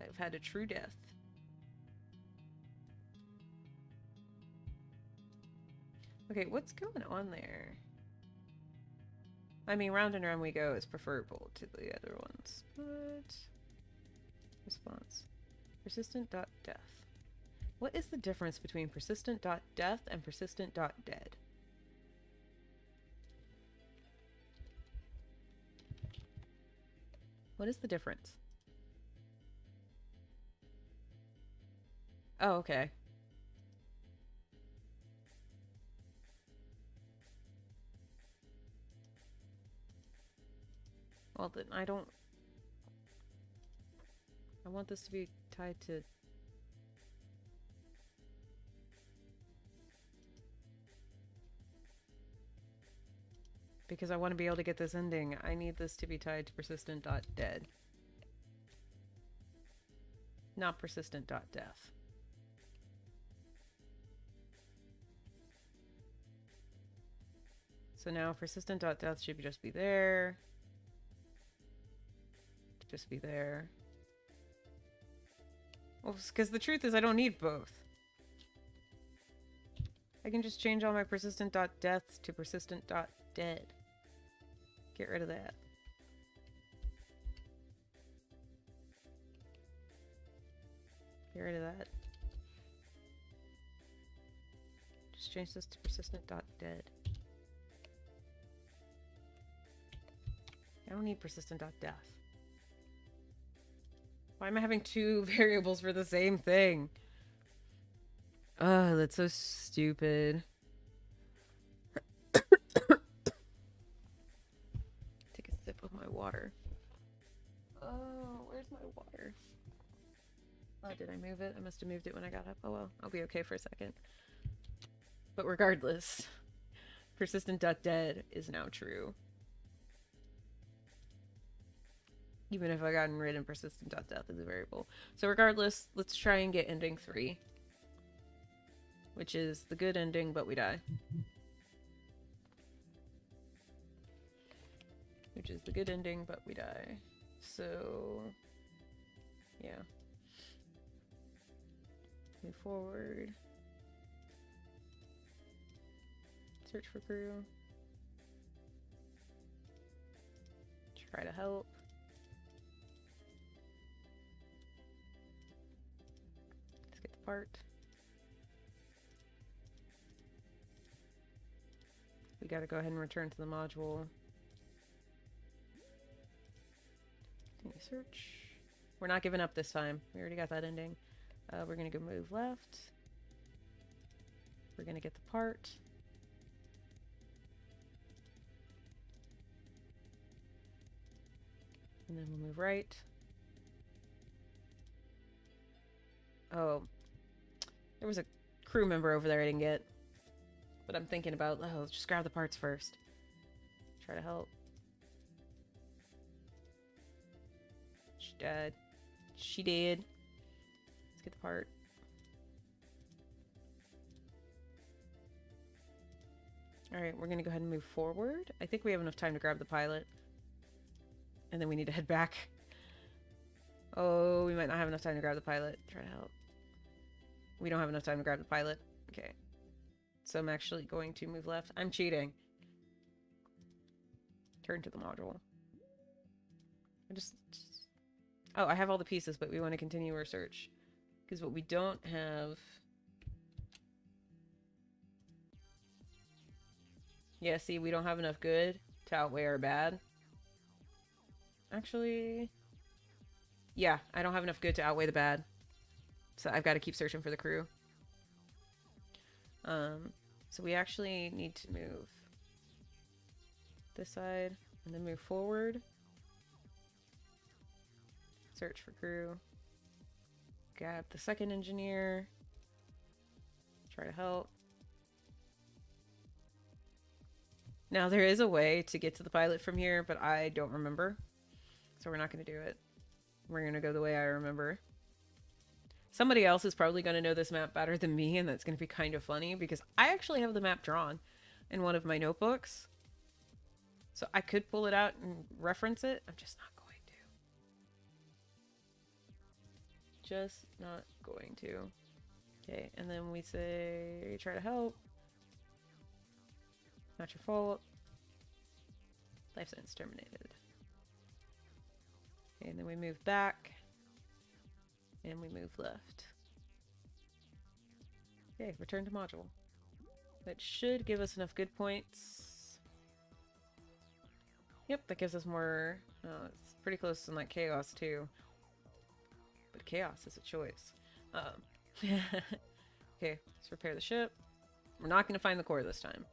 I've had a true death. Okay, what's going on there? I mean, round and round we go is preferable to the other ones, but... Response. Persistent.death. What is the difference between persistent.death and persistent.dead? What is the difference? Oh, okay. Well, then I don't... I want this to be tied to... Because I want to be able to get this ending, I need this to be tied to persistent.dead. Not persistent.death. So now persistent.death should just be there. Just be there. Well, because the truth is I don't need both. I can just change all my persistent.deaths to persistent.dead. Get rid of that. Get rid of that. Just change this to persistent.dead. I don't need persistent.death. Why am I having 2 variables for the same thing? Oh, that's so stupid. Take a sip of my water. Oh, where's my water? Oh, did I move it? I must have moved it when I got up. Oh well, I'll be okay for a second. But regardless, persistent.dead is now true. Even if I gotten rid of persistent.death as a variable. So regardless, let's try and get ending 3. Which is the good ending, but we die. Which is the good ending, but we die. So... yeah. Move forward. Search for crew. Try to help. Let's get the part. We gotta go ahead and return to the module. Continue search. We're not giving up this time. We already got that ending. We're gonna go move left. We're gonna get the part. And then we'll move right. Oh. There was a crew member over there I didn't get. But I'm thinking about, oh, let's just grab the parts first. Try to help. She died. She did. Let's get the part. Alright, we're gonna go ahead and move forward. I think we have enough time to grab the pilot. And then we need to head back. Oh, we might not have enough time to grab the pilot. Try to help. We don't have enough time to grab the pilot. Okay. So I'm actually going to move left. I'm cheating. Turn to the module. Oh, I have all the pieces, but we want to continue our search. Because what we don't have... Yeah, see, we don't have enough good to outweigh our bad. Actually... yeah, I don't have enough good to outweigh the bad. So I've got to keep searching for the crew. So we actually need to move this side and then move forward. Search for crew. Grab the second engineer. Try to help. Now, there is a way to get to the pilot from here, but I don't remember. So we're not going to do it. We're going to go the way I remember. Somebody else is probably going to know this map better than me, and that's going to be kind of funny, because I actually have the map drawn in one of my notebooks. So I could pull it out and reference it. I'm just not going to. Just not going to. Okay, and then we say, try to help. Not your fault. Life sentence terminated. Okay, and then we move back. And we move left. Okay, return to module. That should give us enough good points. Yep, that gives us more... Oh, it's pretty close to like chaos too. But chaos is a choice. Okay, let's repair the ship. We're not going to find the core this time.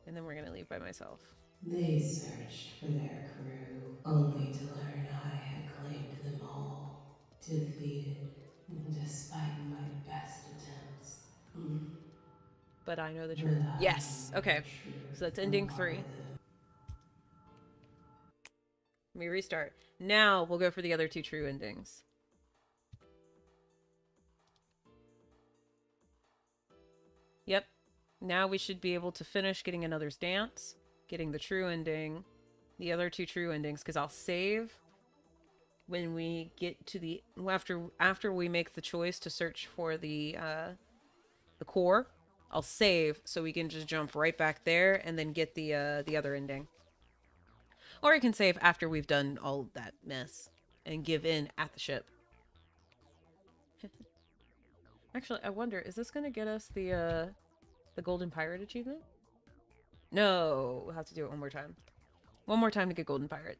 And then we're going to leave by myself. They searched for their crew, only to learn I had claimed them all. Defeated, despite my best attempts. But I know the But truth. I Yes! know Okay. the truth So that's ending 3. more Let me restart. Now we'll go for the other 2 true endings. Yep. Now we should be able to finish getting another's dance, getting the true ending, the other 2 true endings, because I'll save when we get to the... After we make the choice to search for the core, I'll save so we can just jump right back there and then get the other ending. Or I can save after we've done all that mess and give in at the ship. Actually, I wonder, is this going to get us the Golden Pirate achievement? No, we'll have to do it one more time. One more time to get Golden Pirate.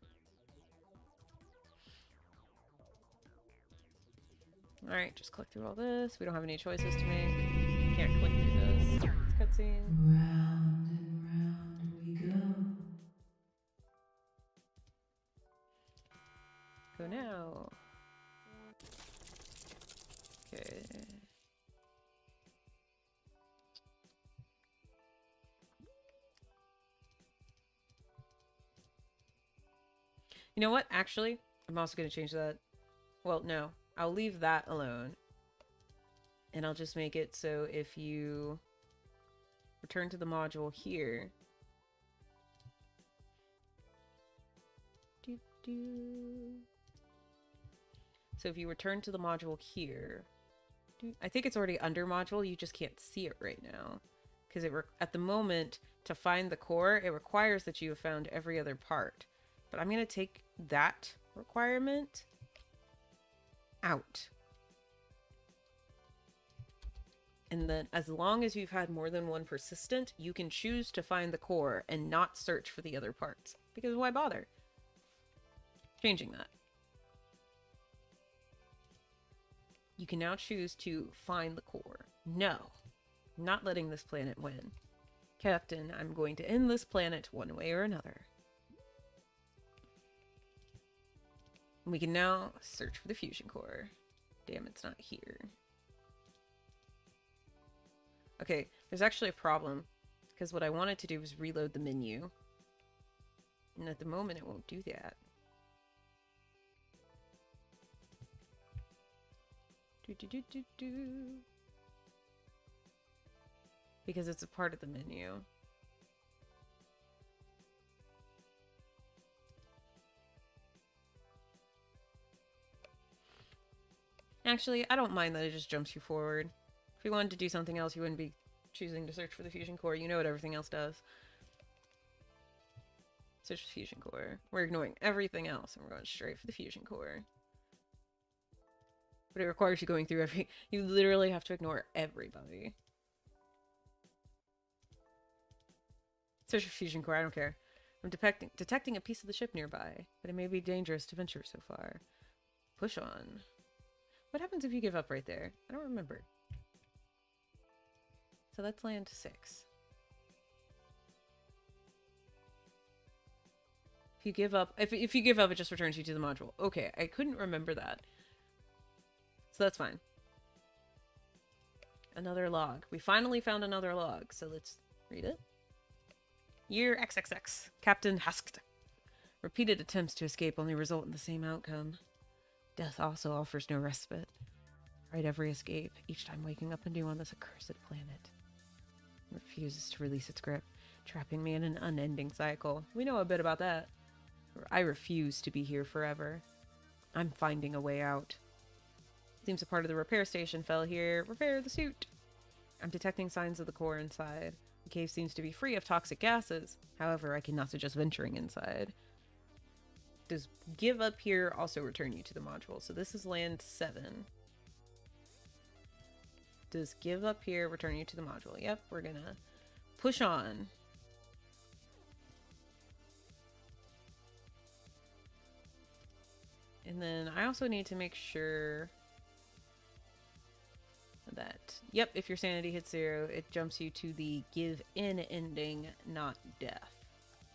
Alright, just click through all this. We don't have any choices to make. Can't click through this. Cutscene. Round and round we go. Go now. Okay. You know what? Actually, I'm also going to change that. Well, no. I'll leave that alone. And I'll just make it so if you return to the module here. So if you return to the module here. I think it's already under module. You just can't see it right now. Because at the moment, to find the core, it requires that you have found every other part. But I'm going to take that requirement out. And then as long as you've had more than one persistent, you can choose to find the core and not search for the other parts. Because why bother? Changing that. You can now choose to find the core. No, not letting this planet win. Captain, I'm going to end this planet one way or another. We can now search for the fusion core. Damn, it's not here. Okay, there's actually a problem. Because what I wanted to do was reload the menu. And at the moment, it won't do that. Because it's a part of the menu. Actually, I don't mind that it just jumps you forward. If you wanted to do something else, you wouldn't be choosing to search for the fusion core. You know what everything else does. Search for the fusion core. We're ignoring everything else, and we're going straight for the fusion core. But it requires you going through every... You literally have to ignore everybody. Search for fusion core, I don't care. I'm detecting a piece of the ship nearby, but it may be dangerous to venture so far. Push on. What happens if you give up right there? I don't remember. So let's land 6. If you give up... If you give up, it just returns you to the module. Okay, I couldn't remember that. So that's fine. Another log. We finally found another log, so let's read it. Year XXX. Captain Hasked. Repeated attempts to escape only result in the same outcome. Death also offers no respite. Tried every escape, each time waking up anew on this accursed planet. It refuses to release its grip, trapping me in an unending cycle. We know a bit about that. I refuse to be here forever. I'm finding a way out. Seems a part of the repair station fell here. Repair the suit. I'm detecting signs of the core inside. The cave seems to be free of toxic gases. However, I cannot suggest venturing inside. Does give up here also return you to the module? So this is land 7. Does give up here return you to the module? Yep, we're gonna push on. And then I also need to make sure that, yep, if your sanity hits 0, it jumps you to the give in ending, not death.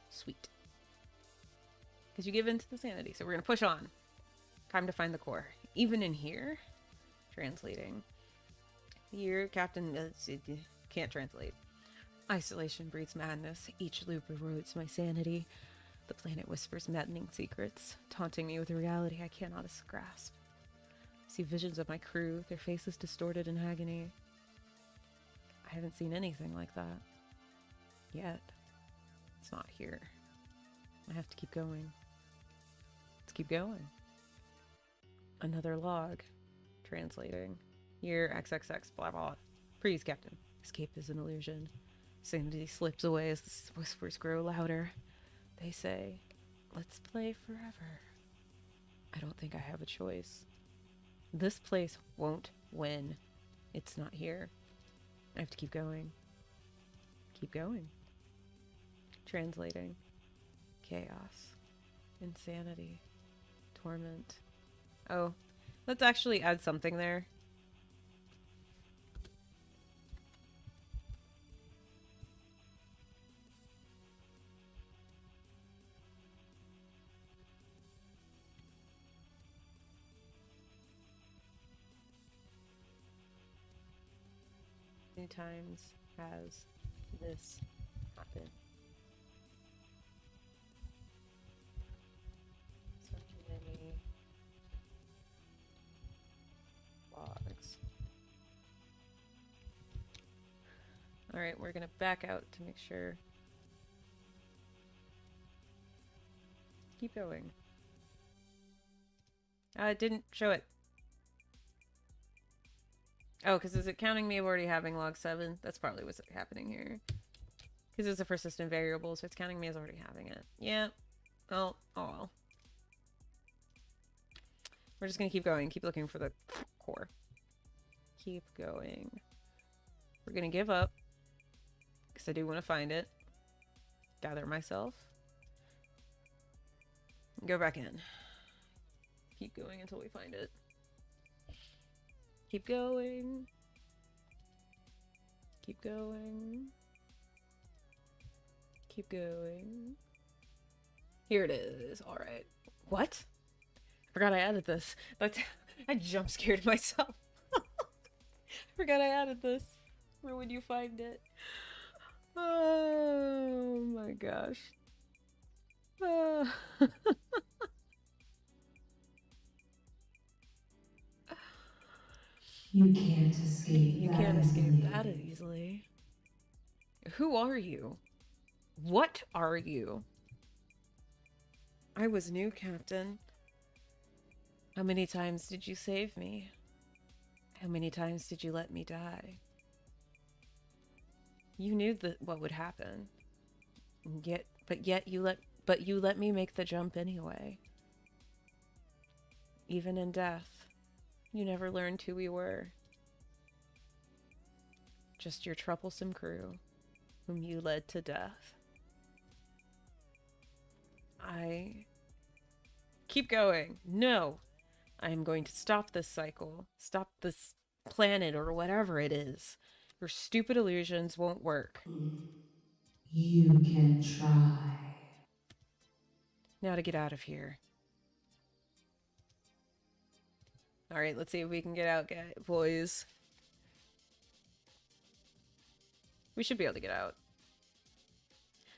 Sweet. Because you give in to the sanity. So we're going to push on. Time to find the core. Even in here? Translating. Here, Captain... can't translate. Isolation breeds madness. Each loop erodes my sanity. The planet whispers maddening secrets, taunting me with a reality I cannot grasp. I see visions of my crew, their faces distorted in agony. I haven't seen anything like that. Yet. It's not here. I have to keep going. Let's keep going. Another log. Translating. Year XXX, blah blah. Please, Captain. Escape is an illusion. Sanity slips away as the whispers grow louder. They say, let's play forever. I don't think I have a choice. This place won't win. It's not here. I have to keep going. Keep going. Translating. Chaos. Insanity. Torment. Oh, let's actually add something there. How many times has this happened? So many logs. Alright, we're gonna back out to make sure. Keep going. It didn't show it. Oh, because is it counting me of already having log 7? That's probably what's happening here. Because it's a persistent variable, so it's counting me as already having it. Yeah. Oh well. We're just gonna keep going. Keep looking for the core. Keep going. We're gonna give up. Because I do want to find it. Gather myself. Go back in. Keep going until we find it. Keep going. Keep going. Keep going. Here it is. Alright. What? I forgot I added this. But I jump scared myself. I forgot I added this. Where would you find it? Oh my gosh. You can't escape You that can't escape easily. that easily. Who are you? What are you? I was new, Captain. How many times did you save me? How many times did you let me die? You knew what would happen. Yet you let me make the jump anyway. Even in death, you never learned who we were. Just your troublesome crew, whom you led to death. Keep going. No! I am going to stop this cycle. Stop this planet or whatever it is. Your stupid illusions won't work. You can try. Now to get out of here. Alright, let's see if we can get out, boys. We should be able to get out.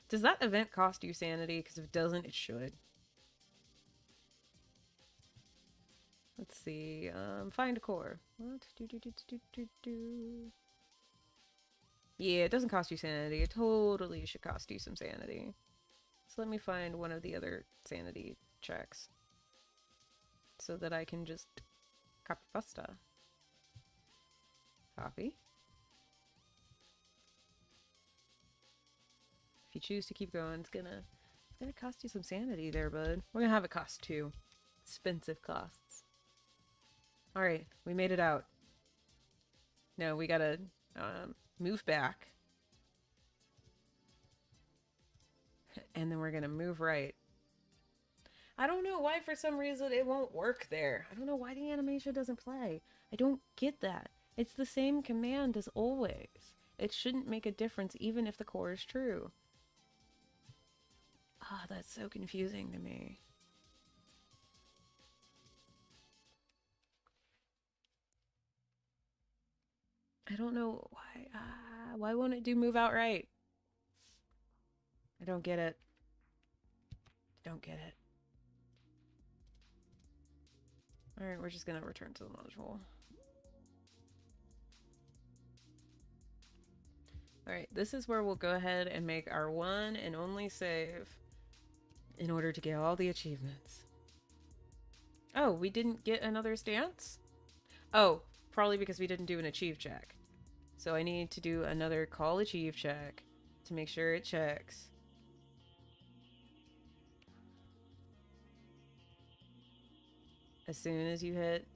Does that event cost you sanity? Because if it doesn't, it should. Let's see. Find a core. What? Yeah, it doesn't cost you sanity. It totally should cost you some sanity. So let me find one of the other sanity checks. So that I can just copy pasta. Copy. If you choose to keep going, it's gonna cost you some sanity there, bud. We're gonna have it cost 2. Expensive costs. Alright, we made it out. No, we gotta move back. And then we're gonna move right. I don't know why for some reason it won't work there. I don't know why the animation doesn't play. I don't get that. It's the same command as always. It shouldn't make a difference even if the core is true. Ah, that's so confusing to me. I don't know why. Why won't it do move out right? I don't get it. Don't get it. Alright, we're just gonna return to the module. Alright, this is where we'll go ahead and make our one and only save in order to get all the achievements. Oh, we didn't get another stance? Oh, probably because we didn't do an achieve check. So I need to do another call achieve check to make sure it checks. As soon as you hit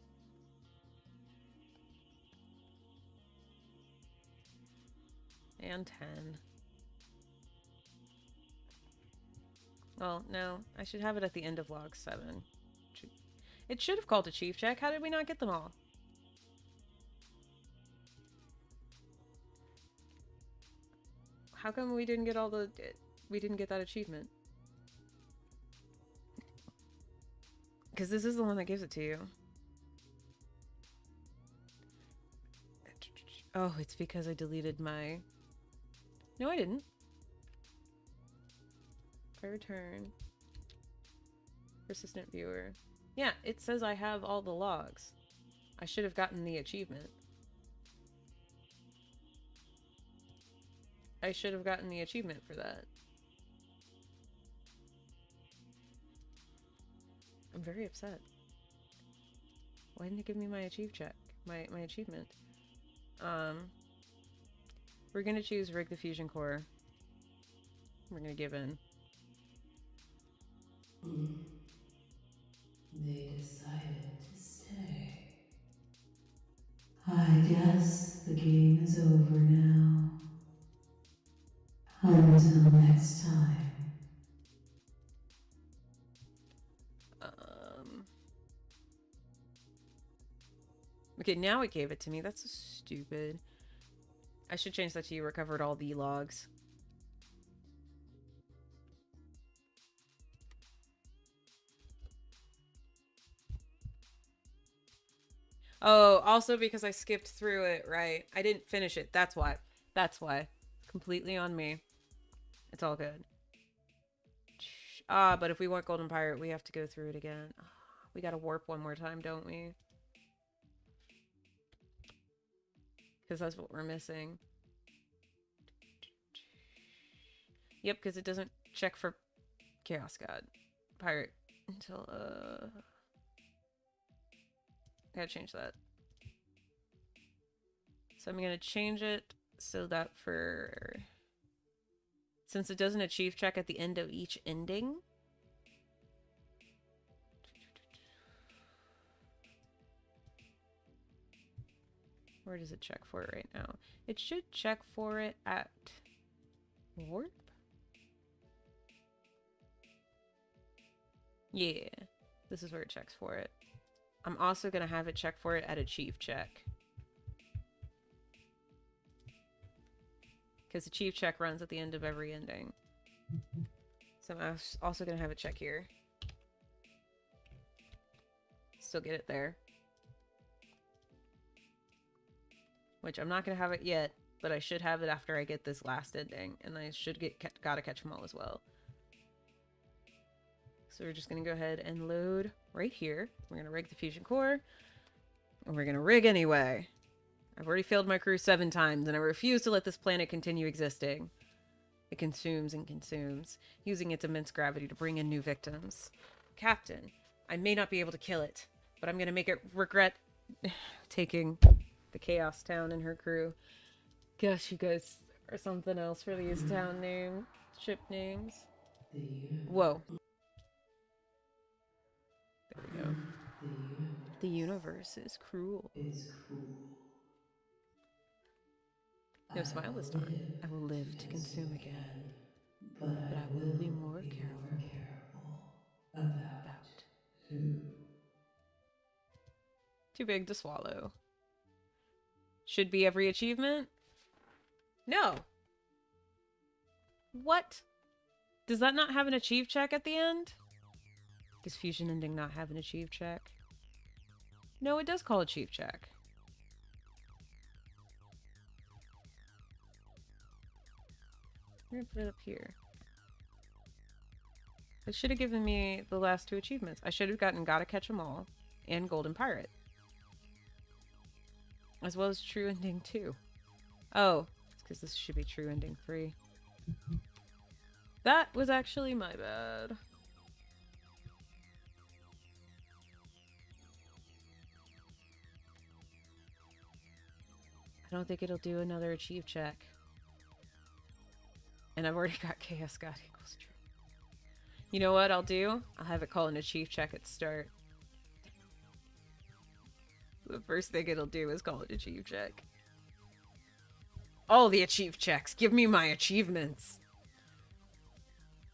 and 10. Well, no, I should have it at the end of log 7. It should have called achieve check. How did we not get them all? How come we didn't get all the... we didn't get that achievement? Because this is the one that gives it to you. Oh, it's because I deleted my... No, I didn't. If I return... Persistent viewer. Yeah, it says I have all the logs. I should have gotten the achievement. I should have gotten the achievement for that. I'm very upset. Why didn't it give me my achieve check? My achievement. We're gonna choose rig the fusion core. We're gonna give in. They decided to stay. I guess the game is over now. Until next time. Okay, now it gave it to me. That's so stupid. I should change that to you recovered all the logs. Oh, also because I skipped through it, right? I didn't finish it. That's why. That's why. Completely on me. It's all good. But if we want Golden Pirate, we have to go through it again. We gotta warp one more time, don't we? Because that's what we're missing. Yep, because it doesn't check for Chaos God Pirate until, gotta change that. So I'm gonna change it so that for... Since it doesn't achieve check at the end of each ending... Where does it check for it right now? It should check for it at warp? Yeah, this is where it checks for it. I'm also going to have it check for it at achieve check. Because achieve check runs at the end of every ending. So I'm also going to have it check here. Still get it there. Which I'm not going to have it yet, but I should have it after I get this last ending, and I should get Gotta Catch 'Em All as well. So we're just going to go ahead and load right here. We're going to rig the fusion core, and we're going to rig anyway. I've already failed my crew 7 times, and I refuse to let this planet continue existing. It consumes and consumes, using its immense gravity to bring in new victims. Captain, I may not be able to kill it, but I'm going to make it regret taking the Chaos Town and her crew. Gosh, you guys are something else for these ship names. The universe. Whoa. There we go. The universe The universe is cruel. is cruel. No smile this time. I will live to consume again. But I will be more careful about who. Too big to swallow. Should be every achievement? No. What? Does that not have an achieve check at the end? Does fusion ending not have an achieve check? No, it does call achieve check. I'm gonna put it up here. It should have given me the last 2 achievements. I should have gotten Gotta Catch 'Em All and Golden Pirate. As well as True Ending 2. Oh, it's because this should be True Ending 3. That was actually my bad. I don't think it'll do another achieve check. And I've already got Chaos God equals true. You know what I'll do? I'll have it call an achieve check at start. The first thing it'll do is call it achieve check. All the achieve checks. Give me my achievements.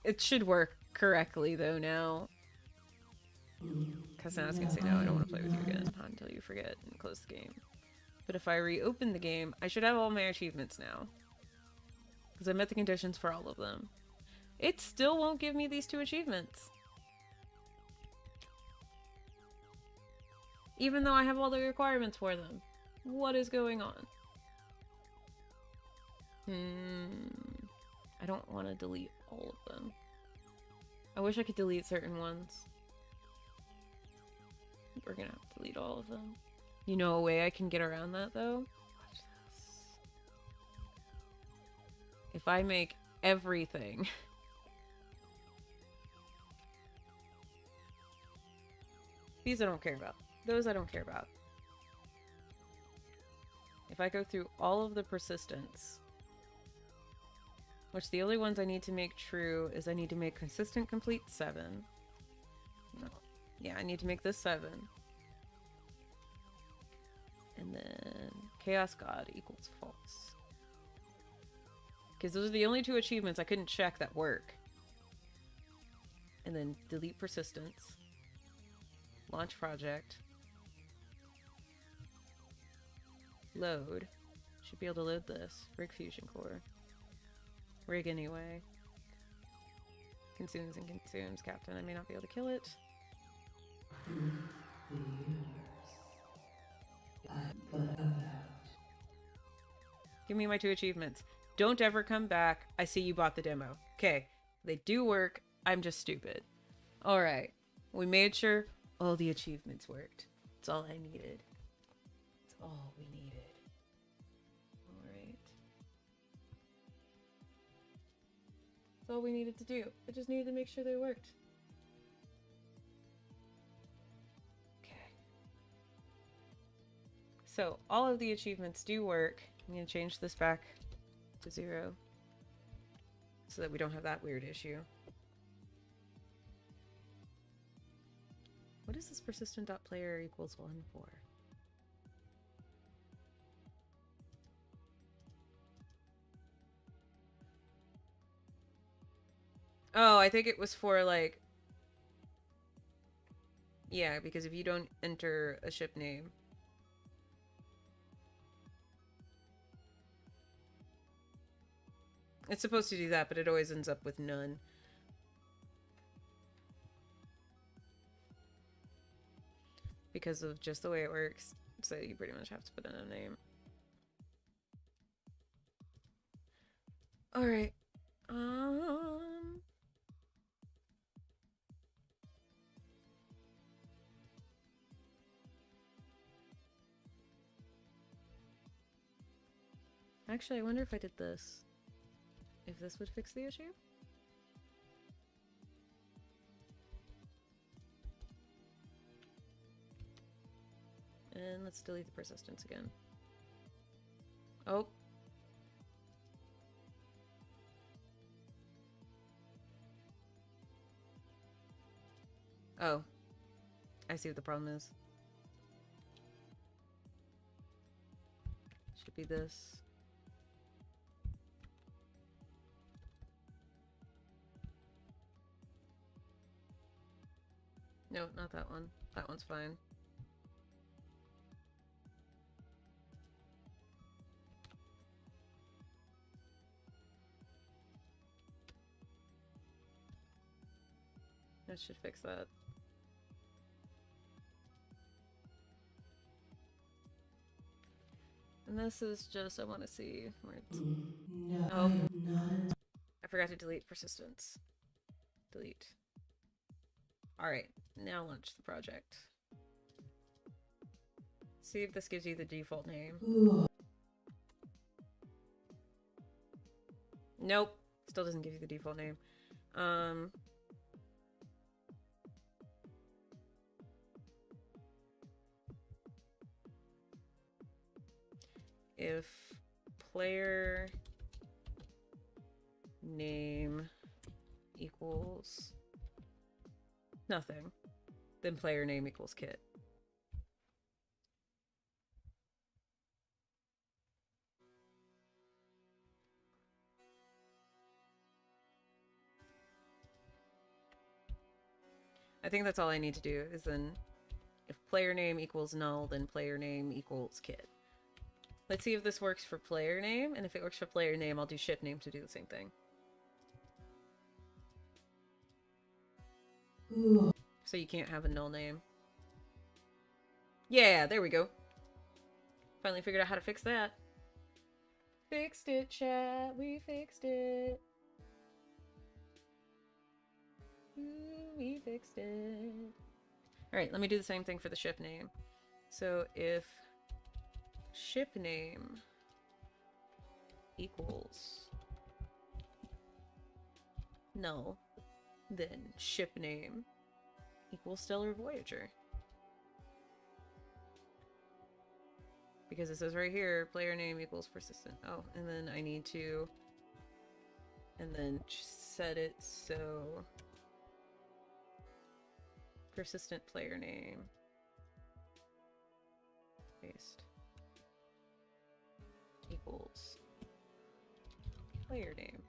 It should work correctly though now. Because now it's going to say, no, I don't want to play with you again until you forget and close the game. But if I reopen the game, I should have all my achievements now. Because I met the conditions for all of them. It still won't give me these 2 achievements. Even though I have all the requirements for them. What is going on? I don't want to delete all of them. I wish I could delete certain ones. We're gonna have to delete all of them. You know a way I can get around that though? Watch this. If I make everything these I don't care about. Those I don't care about. If I go through all of the persistence, which the only ones I need to make true is I need to make consistent complete 7. No. Yeah, I need to make this 7. And then Chaos God equals false. Because those are the only 2 achievements I couldn't check that work. And then delete persistence. Launch project. Load. Should be able to load this. Rig fusion core. Rig anyway. Consumes and consumes. Captain, I may not be able to kill it. The universe. But about. Give me my 2 achievements. Don't ever come back. I see you bought the demo. Okay. They do work. I'm just stupid. Alright. We made sure all the achievements worked. That's all I needed. That's all we needed. Alright. That's all we needed to do. I just needed to make sure they worked. Okay. So, all of the achievements do work. I'm going to change this back to 0 so that we don't have that weird issue. What is this persistent.player equals 1 for? Oh, I think it was for like... Yeah, because if you don't enter a ship name... It's supposed to do that, but it always ends up with none. Because of just the way it works. So you pretty much have to put in a name. Alright. Actually, I wonder if I did this. If this would fix the issue? And let's delete the persistence again. Oh. Oh. I see what the problem is. Should be this. No, not that one. That one's fine. That should fix that. And this is just, I want to see where it's... No, Oh. not a... I forgot to delete persistence. Delete. Alright, now launch the project. See if this gives you the default name. Ooh. Nope. Still doesn't give you the default name. If player name equals nothing, then player name equals kit. I think that's all I need to do, is then if player name equals null, then player name equals kit. Let's see if this works for player name, and if it works for player name, I'll do ship name to do the same thing. Ooh. So you can't have a null name. Yeah, there we go. Finally figured out how to fix that. Fixed it, chat. We fixed it. Ooh, we fixed it. Alright, let me do the same thing for the ship name. So if ship name equals null, then ship name equals Stellar Voyager. Because it says right here, player name equals persistent. Oh, and then I need to... and then set it so... persistent player name. Paste. Equals player name.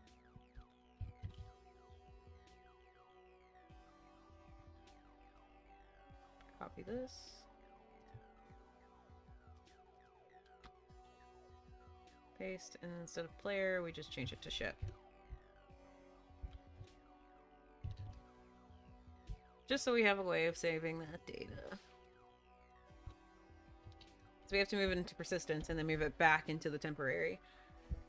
Copy this. Paste, and instead of player, we just change it to ship. Just so we have a way of saving that data. So we have to move it into persistence and then move it back into the temporary.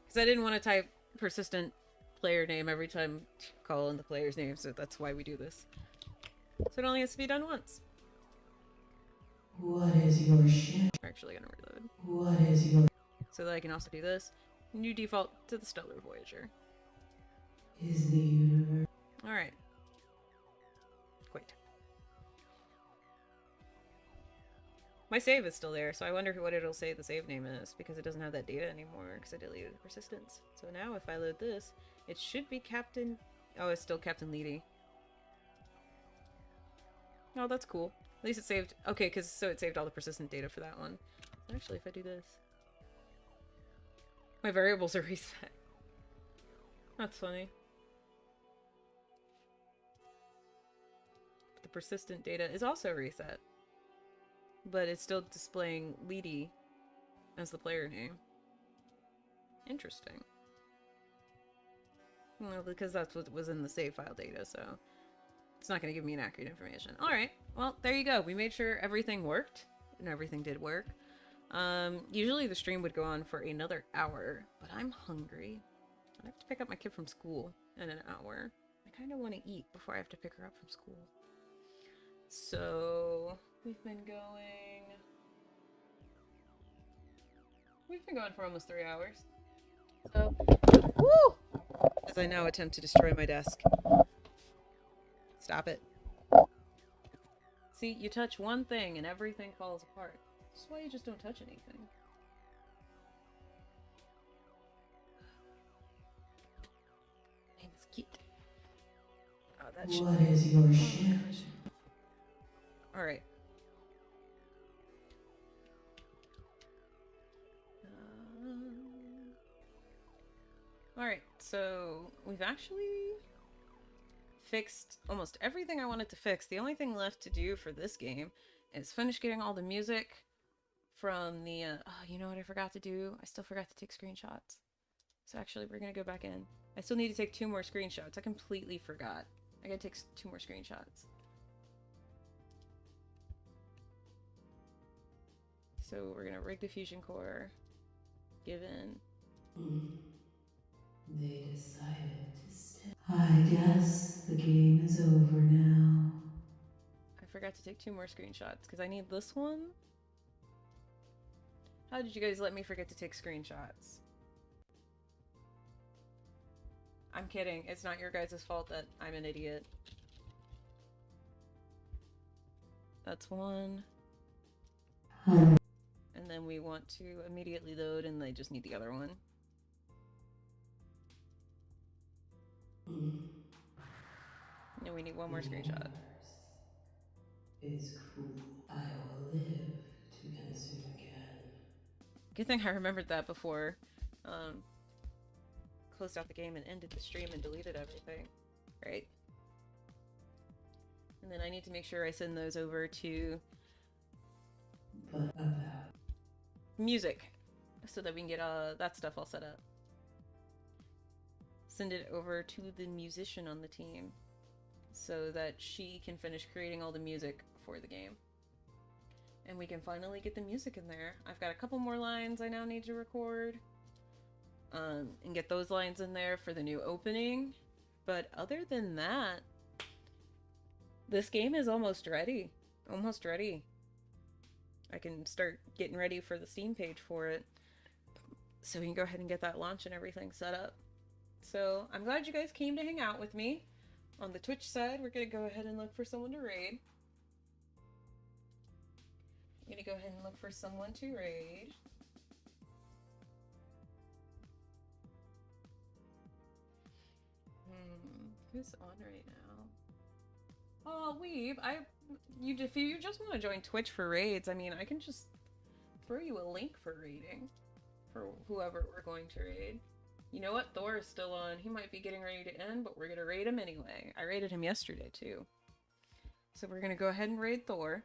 Because I didn't want to type persistent player name every time to call in the player's name, so that's why we do this. So it only has to be done once. What is your ship? We're actually gonna reload. What is your... So that I can also do this. New default to the Stellar Voyager. Is the universe... Alright. Great. My save is still there, so I wonder what it'll say the save name is, because it doesn't have that data anymore, because I deleted the persistence. So now if I load this, it should be Captain... Oh, it's still Captain Leedy. Oh, that's cool. At least it saved... Okay, so it saved all the persistent data for that one. Actually, if I do this... my variables are reset. That's funny. The persistent data is also reset. But it's still displaying Leedy as the player name. Interesting. Well, because that's what was in the save file data, so... it's not going to give me inaccurate information. Alright, well, there you go. We made sure everything worked, and everything did work. Usually the stream would go on for another hour, but I'm hungry. I have to pick up my kid from school in an hour. I kind of want to eat before I have to pick her up from school. So we've been going for almost 3 hours. So, woo! As I now attempt to destroy my desk. Stop it. See, you touch one thing and everything falls apart. That's why you just don't touch anything. Name is Kit. Oh, that should... What is your shift? Alright. Alright, so we've actually fixed almost everything I wanted to fix. The only thing left to do for this game is finish getting all the music from the, oh, you know what I forgot to do? I still forgot to take screenshots. So actually, we're gonna go back in. I still need to take 2 more screenshots. I completely forgot. I gotta take 2 more screenshots. So we're gonna rig the fusion core. Given. They decided to stay. I guess the game is over now. I forgot to take 2 more screenshots because I need this one. How did you guys let me forget to take screenshots? I'm kidding. It's not your guys' fault that I'm an idiot. That's one. And then we want to immediately load, and they just need the other one. And we need 1 more screenshot. Is cruel. I will live to consume again. Good thing I remembered that before. Closed out the game and ended the stream and deleted everything. Right? And then I need to make sure I send those over to... But about... music. So that we can get that stuff all set up. Send it over to the musician on the team. So that she can finish creating all the music for the game. And we can finally get the music in there. I've got a couple more lines I now need to record. And get those lines in there for the new opening. But other than that, this game is almost ready. Almost ready. I can start getting ready for the Steam page for it. So we can go ahead and get that launch and everything set up. So I'm glad you guys came to hang out with me. On the Twitch side, we're going to go ahead and look for someone to raid. I'm going to go ahead and look for someone to raid. Who's on right now? Oh, Weeb, if you just want to join Twitch for raids, I mean, I can just throw you a link for raiding. For whoever we're going to raid. You know what? Thor is still on. He might be getting ready to end, but we're going to raid him anyway. I raided him yesterday, too. So we're going to go ahead and raid Thor.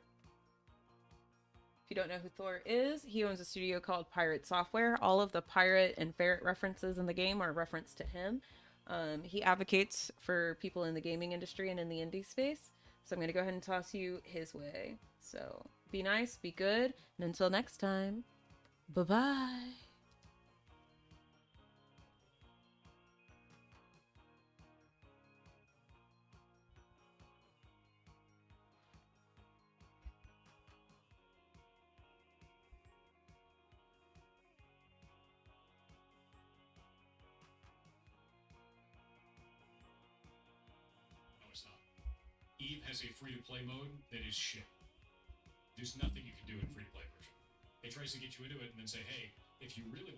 If you don't know who Thor is, he owns a studio called Pirate Software. All of the pirate and ferret references in the game are referenced to him. He advocates for people in the gaming industry and in the indie space. So I'm going to go ahead and toss you his way. So be nice, be good, and until next time, bye-bye. Eve has a free-to-play mode that is shit. There's nothing you can do in free-to-play version. It tries to get you into it and then say, hey, if you really want